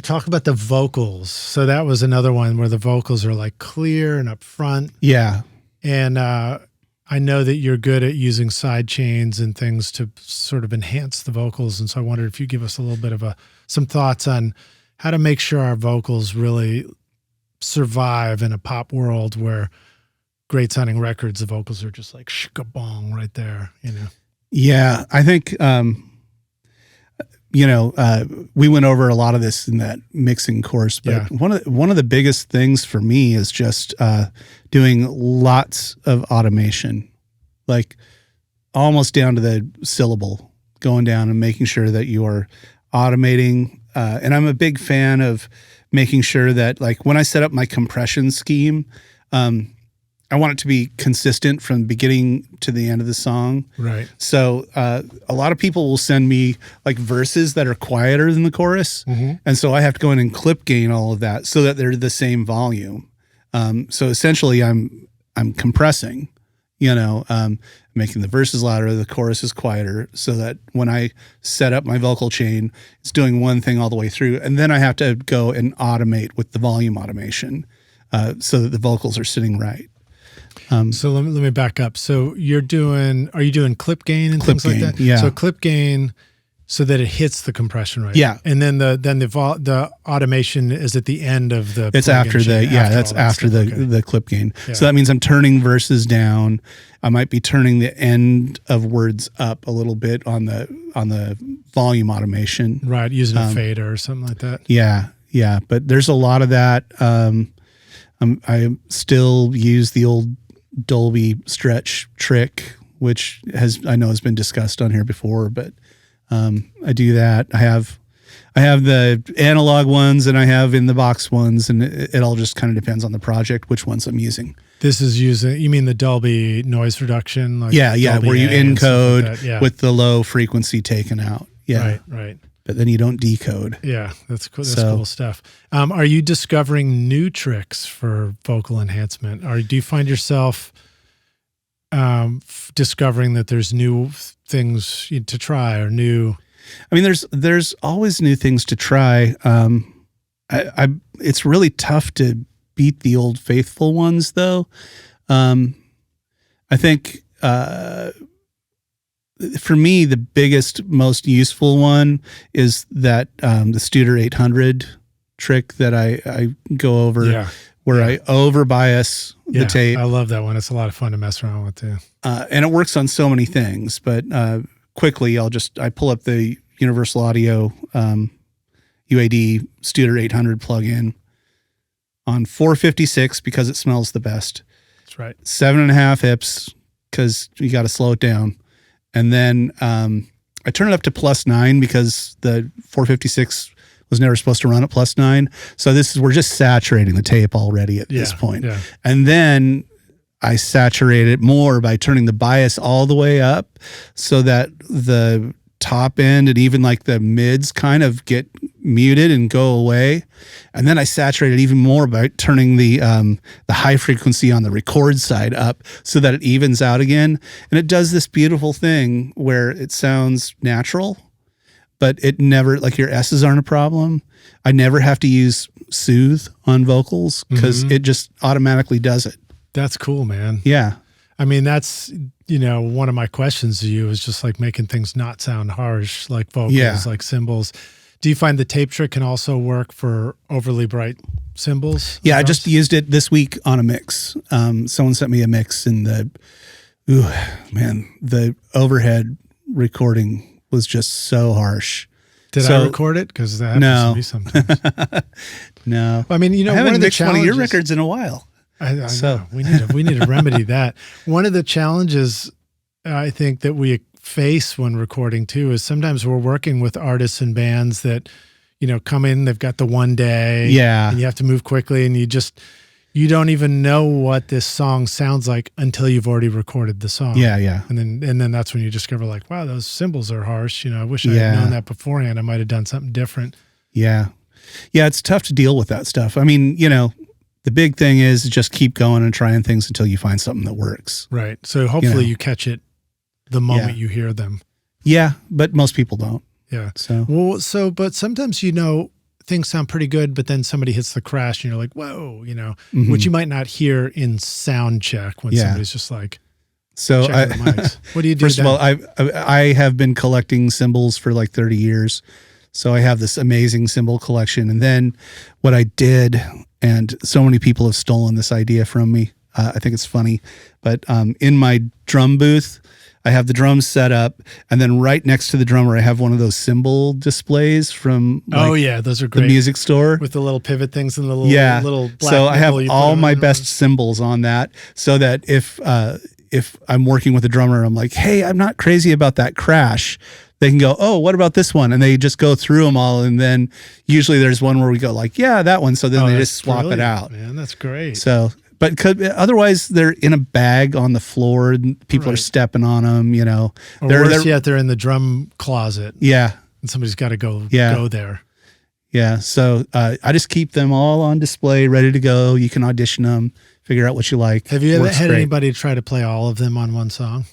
talk about the vocals. So that was another one where the vocals are like clear and upfront. Yeah. And I know that you're good at using side chains and things to sort of enhance the vocals. And so I wondered if you give us a little bit of some thoughts on how to make sure our vocals really survive in a pop world where great sounding records, the vocals are just like shikabong right there, you know? Yeah. I think, you know, we went over a lot of this in that mixing course, but one of the biggest things for me is just doing lots of automation, like almost down to the syllable, going down and making sure that you are automating. And I'm a big fan of making sure that, like, when I set up my compression scheme, I want it to be consistent from beginning to the end of the song. Right. So a lot of people will send me like verses that are quieter than the chorus. And so I have to go in and clip gain all of that so that they're the same volume. So essentially I'm compressing, you know, making the verses louder, the chorus is quieter, so that when I set up my vocal chain, it's doing one thing all the way through. And then I have to go and automate with the volume automation so that the vocals are sitting right. So let me back up. So are you doing clip gain and things like that? Yeah. So clip gain so that it hits the compression right. Yeah. And then the automation is at the end of the. It's after the clip gain. Yeah. So that means I'm turning verses down. I might be turning the end of words up a little bit on the volume automation. Right, using a fader or something like that. Yeah, yeah. But there's a lot of that. I still use the old Dolby stretch trick, which I know has been discussed on here before, but I do that. I have the analog ones and I have in the box ones, and it all just kind of depends on the project, which ones I'm using. This is you mean the Dolby noise reduction? Like yeah, Dolby where you encode like with the low frequency taken out. Yeah. Right. But then you don't decode. Yeah, that's cool. That's cool stuff. Are you discovering new tricks for vocal enhancement? Or do you find yourself discovering that there's new things to try or new? I mean, there's always new things to try. It's really tough to beat the old faithful ones, though. I think for me, the biggest, most useful one is that the Studer 800 trick that I go over, where I over bias the tape. I love that one. It's a lot of fun to mess around with too. And it works on so many things. But quickly, I pull up the Universal Audio UAD Studer 800 plugin on 456 because it smells the best. That's right. 7.5 hips because you got to slow it down. And then I turn it up to +9 because the 456 was never supposed to run at +9. So we're just saturating the tape already at this point. Yeah. And then I saturate it more by turning the bias all the way up so that the top end and even like the mids kind of get muted and go away. And then I saturate it even more by turning the high frequency on the record side up so that it evens out again. And it does this beautiful thing where it sounds natural, but it never, like your S's aren't a problem. I never have to use soothe on vocals because it just automatically does it. That's cool, man. Yeah. I mean, that's, one of my questions to you is just like making things not sound harsh, like vocals, like cymbals. Do you find the tape trick can also work for overly bright cymbals? Yeah, I just used it this week on a mix. Someone sent me a mix and the overhead recording was just so harsh. Did I record it? Because that happens to me sometimes. No. I mean, I haven't mixed one of your records in a while. I know. We need to remedy that. One of the challenges I think that we face when recording too is sometimes we're working with artists and bands that, come in, they've got the one day. Yeah. And you have to move quickly and you don't even know what this song sounds like until you've already recorded the song. Yeah, yeah. And then that's when you discover like, wow, those cymbals are harsh. I wish I had known that beforehand. I might have done something different. Yeah. Yeah, it's tough to deal with that stuff. I mean, the big thing is just keep going and trying things until you find something that works. Right. So hopefully you catch it the moment you hear them. Yeah, but most people don't. Yeah. So but sometimes things sound pretty good, but then somebody hits the crash and you're like, whoa, which you might not hear in sound check when somebody's just like, so checking the mics. What do you do? First of all, I have been collecting cymbals for like 30 years. So I have this amazing cymbal collection. And then what I did, and so many people have stolen this idea from me. I think it's funny, but in my drum booth, I have the drums set up, and then right next to the drummer, I have one of those cymbal displays from those are great. The music store with the little pivot things and the little black. So I have all my best cymbals on that, so that if I'm working with a drummer, I'm like, hey, I'm not crazy about that crash. They can go, oh, what about this one? And they just go through them all. And then usually there's one where we go like, yeah, that one. So then they just swap it out. Man, that's great. So, but otherwise they're in a bag on the floor and people are stepping on them, Or worse yet, they're in the drum closet. Yeah. And somebody's got to go there. Yeah. So I just keep them all on display, ready to go. You can audition them, figure out what you like. Have you ever had anybody try to play all of them on one song?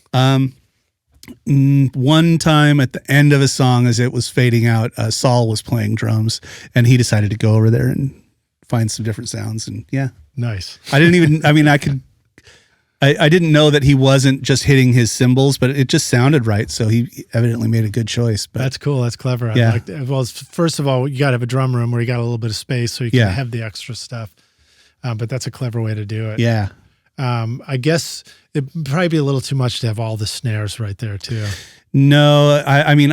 One time at the end of a song as it was fading out, Saul was playing drums and he decided to go over there and find some different sounds. And nice. I didn't know that he wasn't just hitting his cymbals, but it just sounded right. So he evidently made a good choice. But that's cool. That's clever. I like that. Well, first of all, you got to have a drum room where you got a little bit of space so you can have the extra stuff. But that's a clever way to do it. Yeah. I guess it'd probably be a little too much to have all the snares right there too. No, I mean,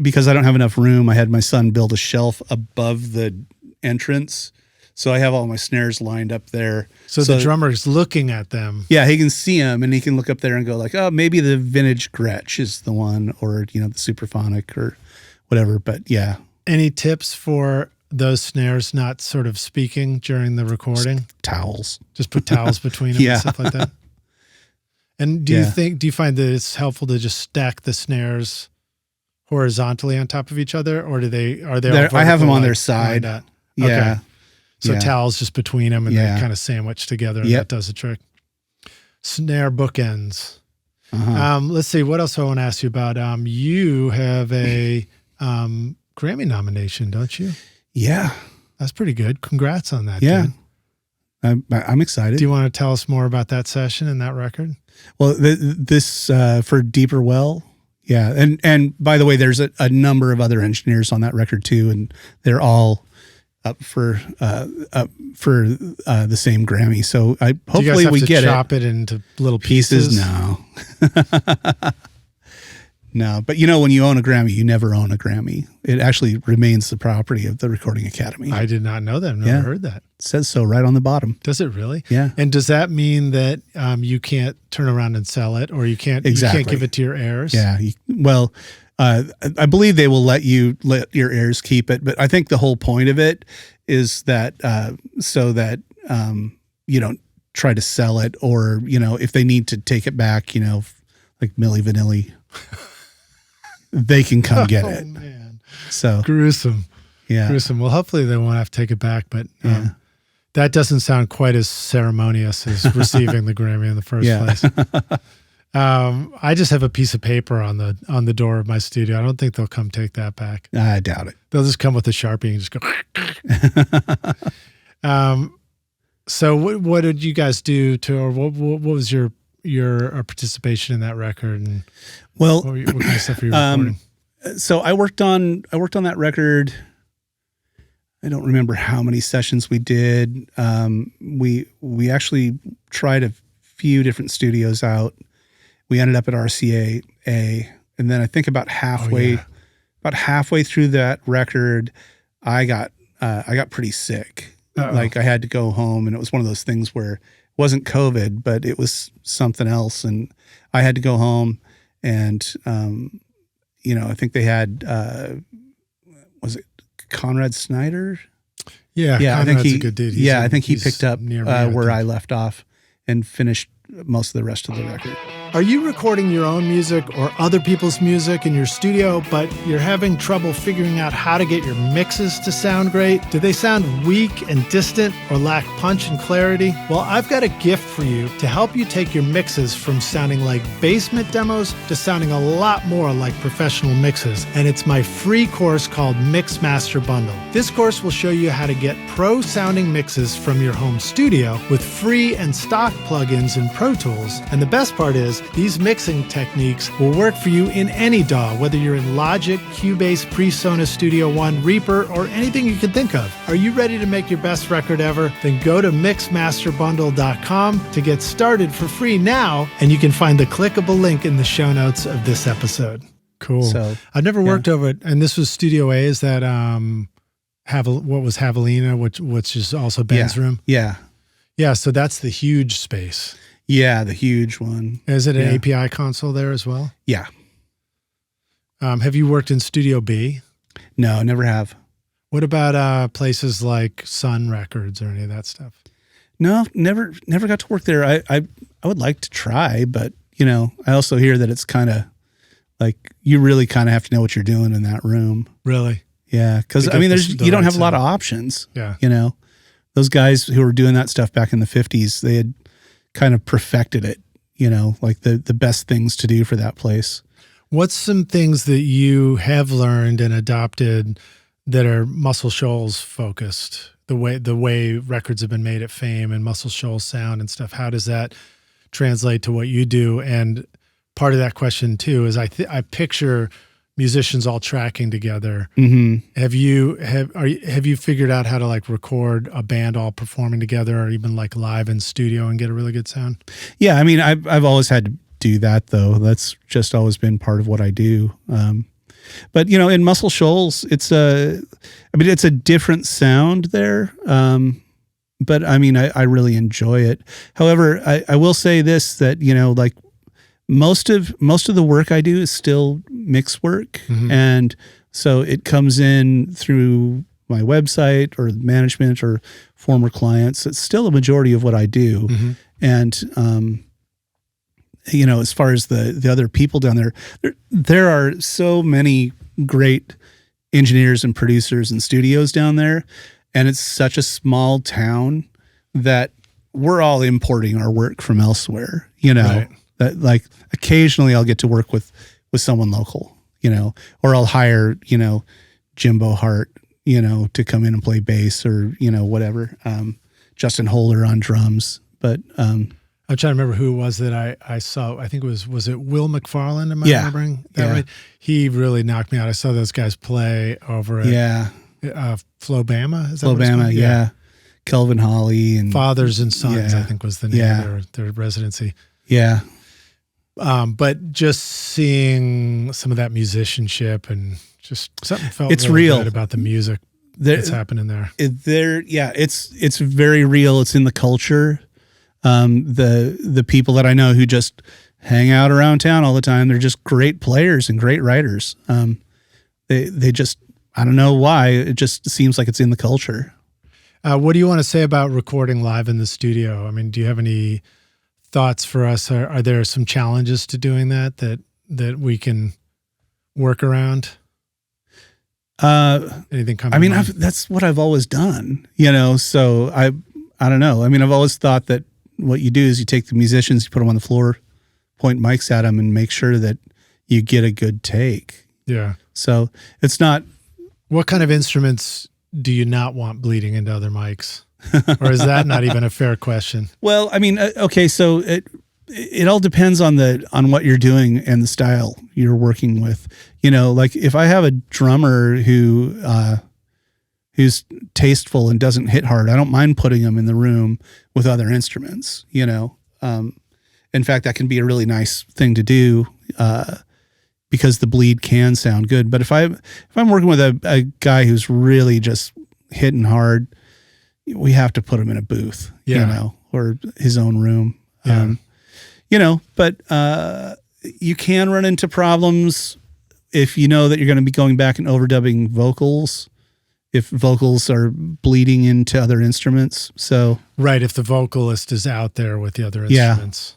because I don't have enough room, I had my son build a shelf above the entrance. So I have all my snares lined up there. So the drummer's looking at them. Yeah, he can see them and he can look up there and go like, oh, maybe the vintage Gretsch is the one, or, the Superphonic or whatever. But yeah. Any tips for those snares not sort of speaking during the recording? Towels. Just put towels between them and stuff like that. And do you find that it's helpful to just stack the snares horizontally on top of each other, or are they all I have them on their side. Yeah. Okay. So towels just between them and they're kind of sandwiched together. And that does the trick. Snare bookends. Let's see. What else I want to ask you about? You have a Grammy nomination, don't you? Yeah. That's pretty good. Congrats on that. Yeah. Dude. I'm excited. Do you want to tell us more about that session and that record? Well, this for Deeper Well, Yeah. And by the way, there's a number of other engineers on that record too, and they're all up for the same Grammy. So hopefully we get chop it into little pieces. No. No, but when you own a Grammy, you never own a Grammy. It actually remains the property of the Recording Academy. I did not know that. I've never heard that. It says so right on the bottom. Does it really? Yeah. And does that mean that you can't turn around and sell it, or you can't give it to your heirs? Yeah. I believe they will let your heirs keep it, but I think the whole point of it is that so that you don't try to sell it, or if they need to take it back, like Milli Vanilli, they can come get it. Man. So gruesome. Yeah. Gruesome. Well, hopefully they won't have to take it back, but that doesn't sound quite as ceremonious as receiving the Grammy in the first place. I just have a piece of paper on the door of my studio. I don't think they'll come take that back. I doubt it. They'll just come with a Sharpie and just go. So what did you guys do or what was your participation in that record? And what kind of stuff were you recording? So I worked on that record. I don't remember how many sessions we did. We actually tried a few different studios out. We ended up at RCA, and then I think about halfway through that record, I got pretty sick. Uh-oh. Like I had to go home, and it was one of those things where it wasn't COVID, but it was something else, and I had to go home. And I think they had was it Conrad Snyder? Yeah, I think Conrad's a good dude. I think he picked up where I left off and finished most of the rest of the record. Are you recording your own music or other people's music in your studio, but you're having trouble figuring out how to get your mixes to sound great? Do they sound weak and distant or lack punch and clarity? Well, I've got a gift for you to help you take your mixes from sounding like basement demos to sounding a lot more like professional mixes. And it's my free course called Mix Master Bundle. This course will show you how to get pro-sounding mixes from your home studio with free and stock plugins in Pro Tools. And the best part is, these mixing techniques will work for you in any DAW, whether you're in Logic, Cubase, PreSonus Studio One, Reaper, or anything you can think of. Are you ready to make your best record ever? Then go to mixmasterbundle.com to get started for free now, and you can find the clickable link in the show notes of this episode. Cool. So, I've never worked over it, and this was Studio A. Is that what was Javelina, which is also Ben's room? Yeah. Yeah, so that's the huge space. Yeah, the huge one. Is it an API console there as well? Yeah. Have you worked in Studio B? No, never have. What about places like Sun Records or any of that stuff? No, never got to work there. I would like to try, but I also hear that it's kind of like you really kind of have to know what you're doing in that room. Really? Yeah, because you don't have a lot of options. Yeah. Those guys who were doing that stuff back in the 50s, they had kind of perfected it, like the best things to do for that place. What's some things that you have learned and adopted that are Muscle Shoals focused? The way records have been made at Fame and Muscle Shoals sound and stuff. How does that translate to what you do? And part of that question too is I picture musicians all tracking together. Mm-hmm. Have you figured out how to like record a band all performing together, or even like live in studio and get a really good sound? Yeah, I mean, I've always had to do that though. That's just always been part of what I do. But in Muscle Shoals, it's a different sound there. But I mean, I really enjoy it. However, I will say this, that like most of the work I do is still mix work. Mm-hmm. And so it comes in through my website or management or former clients. It's still a majority of what I do. Mm-hmm. And, as far as the other people down there are so many great engineers and producers and studios down there. And it's such a small town that we're all importing our work from elsewhere, Right. That like occasionally I'll get to work with someone local, or I'll hire, Jimbo Hart, to come in and play bass or, whatever. Justin Holder on drums. But, I'm trying to remember who it was that I saw. I think was it Will McFarland? Am I remembering that right? He really knocked me out. I saw those guys play over at Flobama. Is that what it's called? Yeah. Kelvin Holly and Fathers and Sons, I think was the name of their residency. Yeah. But just seeing some of that musicianship and just something felt it's really real good about the music that's happening there. It's very real. It's in the culture. The people that I know who just hang out around town all the time, they're just great players and great writers. They just, I don't know why, it just seems like it's in the culture. What do you want to say about recording live in the studio? I mean, do you have any thoughts for us? Are there some challenges to doing that we can work around? Anything coming? I mean, that's what I've always done, so I don't know. I mean, I've always thought that what you do is you take the musicians, you put them on the floor, point mics at them, and make sure that you get a good take. Yeah. So it's not. What kind of instruments do you not want bleeding into other mics? Or is that not even a fair question? Well, I mean, okay, so it all depends on what you're doing and the style you're working with. Like if I have a drummer who's tasteful and doesn't hit hard, I don't mind putting him in the room with other instruments. In fact, that can be a really nice thing to do because the bleed can sound good. But if I'm working with a guy who's really just hitting hard, we have to put him in a booth, or his own room. But you can run into problems if you know that you're going to be going back and overdubbing vocals, if vocals are bleeding into other instruments. So right, if the vocalist is out there with the other instruments.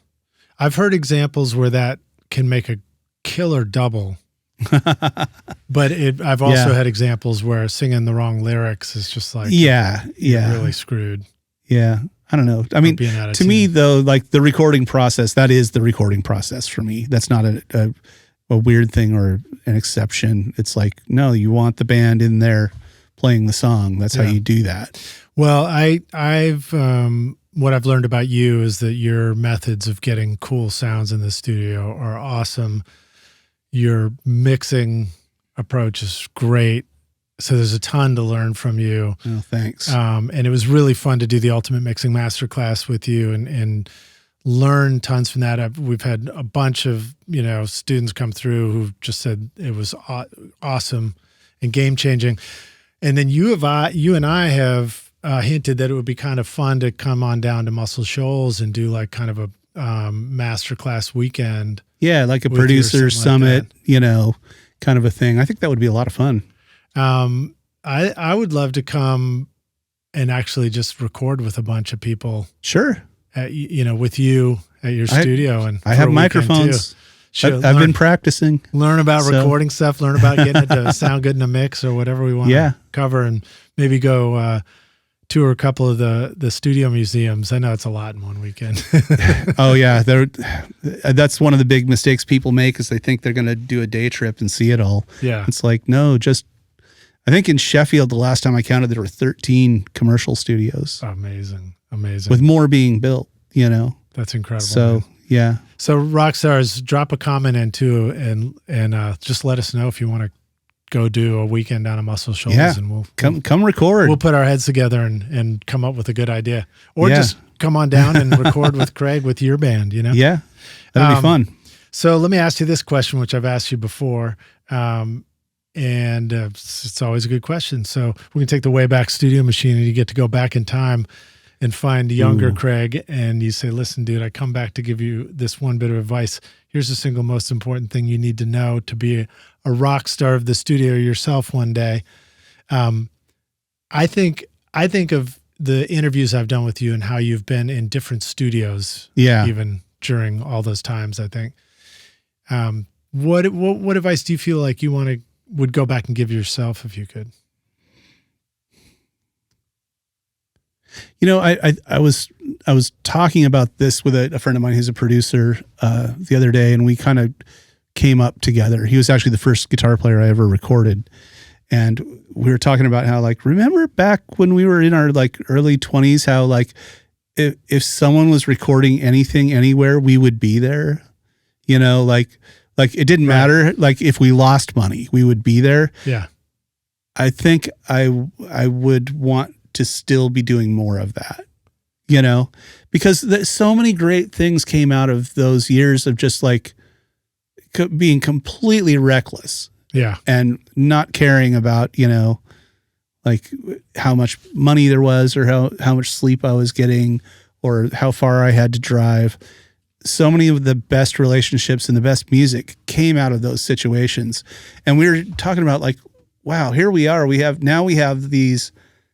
I've heard examples where that can make a killer double. But I've also had examples where singing the wrong lyrics is just like you're really screwed. Yeah. I don't know. I mean, to me though, like the recording process, that is the recording process for me. That's not a weird thing or an exception. It's like, no, you want the band in there playing the song. That's how you do that. Well, I've what I've learned about you is that your methods of getting cool sounds in the studio are awesome. Your mixing approach is great. So there's a ton to learn from you. Oh, thanks. And it was really fun to do the Ultimate Mixing Masterclass with you and learn tons from that. We've had a bunch of, students come through who've just said it was awesome and game-changing. And then you and I have hinted that it would be kind of fun to come on down to Muscle Shoals and do like kind of a masterclass weekend. Yeah, like a producer summit, kind of a thing. I think that would be a lot of fun. I would love to come and actually just record with a bunch of people. Sure. With you at your studio. And I have microphones. I've been practicing. Learn about recording stuff, learn about getting it to sound good in a mix or whatever we want to cover, and maybe go tour a couple of the studio museums. I know it's a lot in one weekend. Oh yeah. That's one of the big mistakes people make is they think they're going to do a day trip and see it all. Yeah. It's like, no, I think in Sheffield, the last time I counted, there were 13 commercial studios. Amazing. With more being built, That's incredible. So, man. Yeah. So Rockstars, drop a comment in too and just let us know if you want to go do a weekend down at Muscle Shoals, and we'll come record. We'll put our heads together and come up with a good idea, or just come on down and record with Craig with your band. Yeah, that'd be fun. So let me ask you this question, which I've asked you before, and it's always a good question. So we can take the Wayback Studio Machine, and you get to go back in time and find younger Craig, and you say, "Listen, dude, I come back to give you this one bit of advice. Here's the single most important thing you need to know to be a rock star of the studio yourself one day." I think of the interviews I've done with you and how you've been in different studios, even during all those times. I think. What advice do you feel like you would go back and give yourself if you could? I was talking about this with a friend of mine who's a producer the other day, and we kind of came up together. He was actually the first guitar player I ever recorded. And we were talking about how, remember back when we were in our early 20s, how if someone was recording anything anywhere, we would be there. You know, like it didn't matter. Like if we lost money, we would be there. Yeah. I think I would want to still be doing more of that, you know, because so many great things came out of those years of just like being completely reckless. Yeah. And not caring about, you know, like how much money there was or how much sleep I was getting or how far I had to drive. So many of the best relationships and the best music came out of those situations. And we were talking about like, wow, here we are. We have these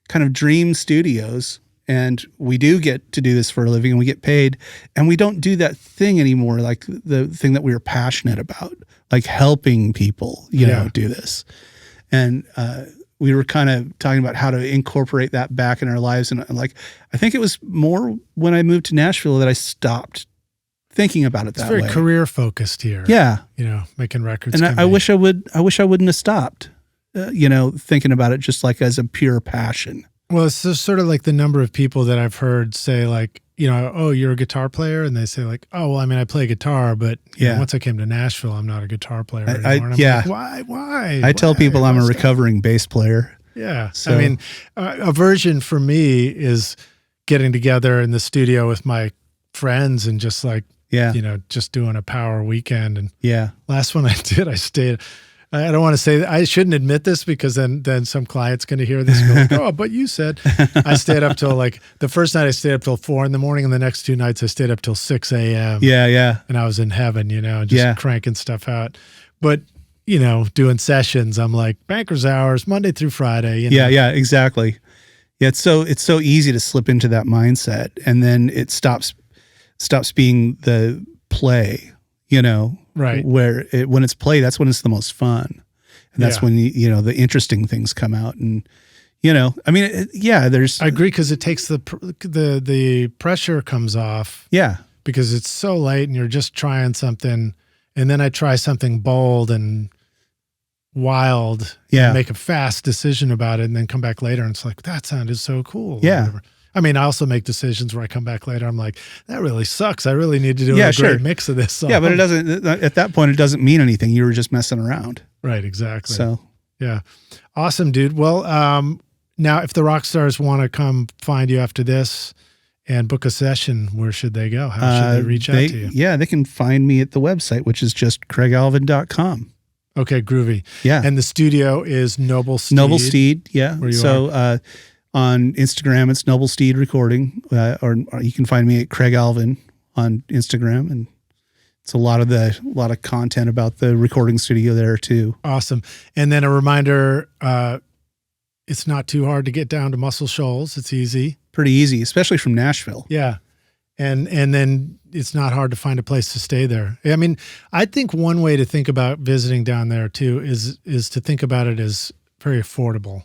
kind of dream studios and we do get to do this for a living and we get paid and we don't do that thing anymore. Like the thing that we were passionate about, like helping people, you know, do this. And, we were kind of talking about how to incorporate that back in our lives. And like, I think it was more when I moved to Nashville that I stopped thinking about it that way. It's very career focused here. Yeah. You know, making records. And I wish I wouldn't have stopped, you know, thinking about it just like as a pure passion. Well, it's just sort of like the number of people that I've heard say like, you know, oh, you're a guitar player? And they say like, oh, well, I mean, I play guitar, but you know, once I came to Nashville, I'm not a guitar player anymore. Like, why? I tell people I'm a recovering bass player. Yeah. So, I mean, a version for me is getting together in the studio with my friends and just like, you know, just doing a power weekend. And last one I did, I don't want to say that. I shouldn't admit this because then some client's going to hear this and go like, oh, but you said. I stayed up till like, the first night I stayed up till 4 a.m. and the next 2 nights I stayed up till 6 a.m. Yeah. And I was in heaven, you know, just cranking stuff out. But, you know, doing sessions, I'm like banker's hours, Monday through Friday. You know? Yeah, exactly. Yeah, it's so easy to slip into that mindset and then it stops being the play, you know. Right. Where when it's play, that's when it's the most fun. And that's when, you know, the interesting things come out. And, you know, I mean, there's. I agree because it takes the pressure comes off. Yeah. Because it's so late and you're just trying something. And then I try something bold and wild. Yeah. And make a fast decision about it and then come back later and it's like, that sounded so cool. Yeah. Whatever. I mean, I also make decisions where I come back later. I'm like, that really sucks. I really need to do a great mix of this song. Yeah, but it doesn't, at that point, it doesn't mean anything. You were just messing around. Right, exactly. So, yeah. Awesome, dude. Well, now if the rock stars want to come find you after this and book a session, where should they go? How should they reach out to you? Yeah, they can find me at the website, which is just craigalvin.com. Okay, groovy. Yeah. And the studio is Noble Steed. Noble Steed, yeah. Where you are. On Instagram, it's Noble Steed Recording, or you can find me at Craig Alvin on Instagram, and it's a lot of content about the recording studio there too. Awesome. And then a reminder, it's not too hard to get down to Muscle Shoals. It's easy. Pretty easy, especially from Nashville. Yeah. And then it's not hard to find a place to stay there. I mean, I think one way to think about visiting down there too is to think about it as very affordable.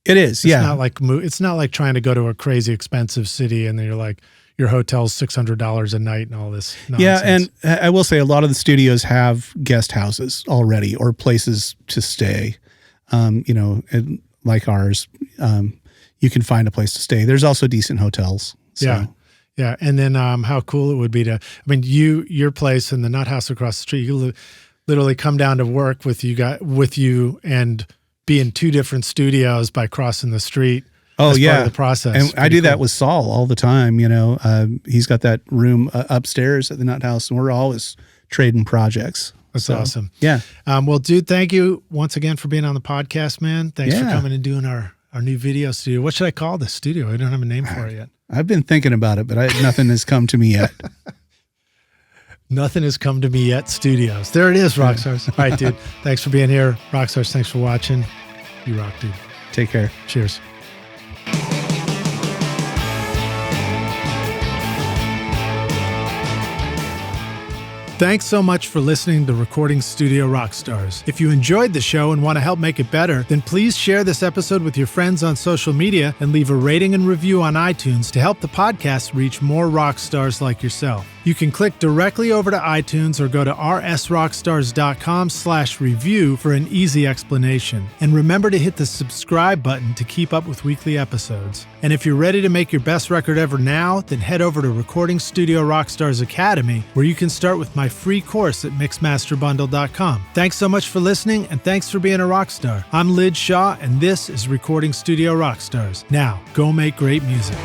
It is, It's not like trying to go to a crazy expensive city and then you're like, your hotel's $600 a night and all this nonsense. Yeah, and I will say a lot of the studios have guest houses already or places to stay. You know, like ours, you can find a place to stay. There's also decent hotels. So. Yeah. And then how cool it would be to, I mean, your place and the Nut House across the street, you literally come down to work with you and be in 2 different studios by crossing the street. Oh, yeah. Part of the process. And I do that with Saul all the time. You know, he's got that room upstairs at the Nut House, and we're always trading projects. That's awesome. Yeah. Well, dude, thank you once again for being on the podcast, man. Thanks for coming and doing our new video studio. What should I call this studio? I don't have a name for it yet. I've been thinking about it, but nothing has come to me yet. Nothing has come to me yet. Studios. There it is, Rockstars. All right, dude. Thanks for being here. Rockstars, thanks for watching. You rock, dude. Take care. Cheers. Thanks so much for listening to Recording Studio Rockstars. If you enjoyed the show and want to help make it better, then please share this episode with your friends on social media and leave a rating and review on iTunes to help the podcast reach more rock stars like yourself. You can click directly over to iTunes or go to rsrockstars.com/review for an easy explanation. And remember to hit the subscribe button to keep up with weekly episodes. And if you're ready to make your best record ever now, then head over to Recording Studio Rockstars Academy, where you can start with my free course at mixmasterbundle.com. Thanks so much for listening, and thanks for being a rock star. I'm Lid Shaw, and this is Recording Studio Rockstars. Now, go make great music.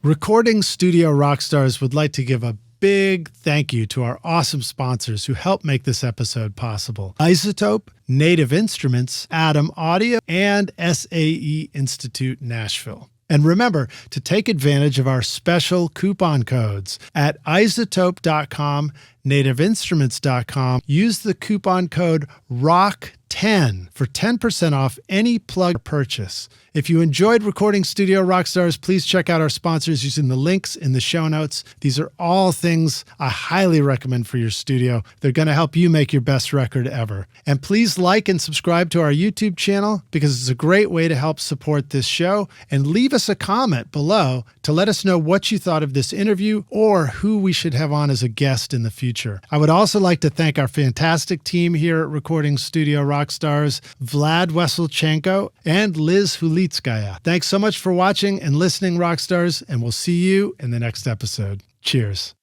Recording Studio Rockstars would like to give a big thank you to our awesome sponsors who help make this episode possible: iZotope, Native Instruments, Atom Audio, and SAE Institute Nashville. And remember to take advantage of our special coupon codes at iZotope.com, nativeinstruments.com. Use the coupon code ROCK10 for 10% off any plug purchase. If you enjoyed Recording Studio Rockstars, please check out our sponsors using the links in the show notes. These are all things I highly recommend for your studio. They're going to help you make your best record ever. And please like and subscribe to our YouTube channel, because it's a great way to help support this show. And leave us a comment below to let us know what you thought of this interview or who we should have on as a guest in the future. I would also like to thank our fantastic team here at Recording Studio Rockstars, Vlad Weselchenko and Liz Hulitskaya. Thanks so much for watching and listening, Rockstars, and we'll see you in the next episode. Cheers.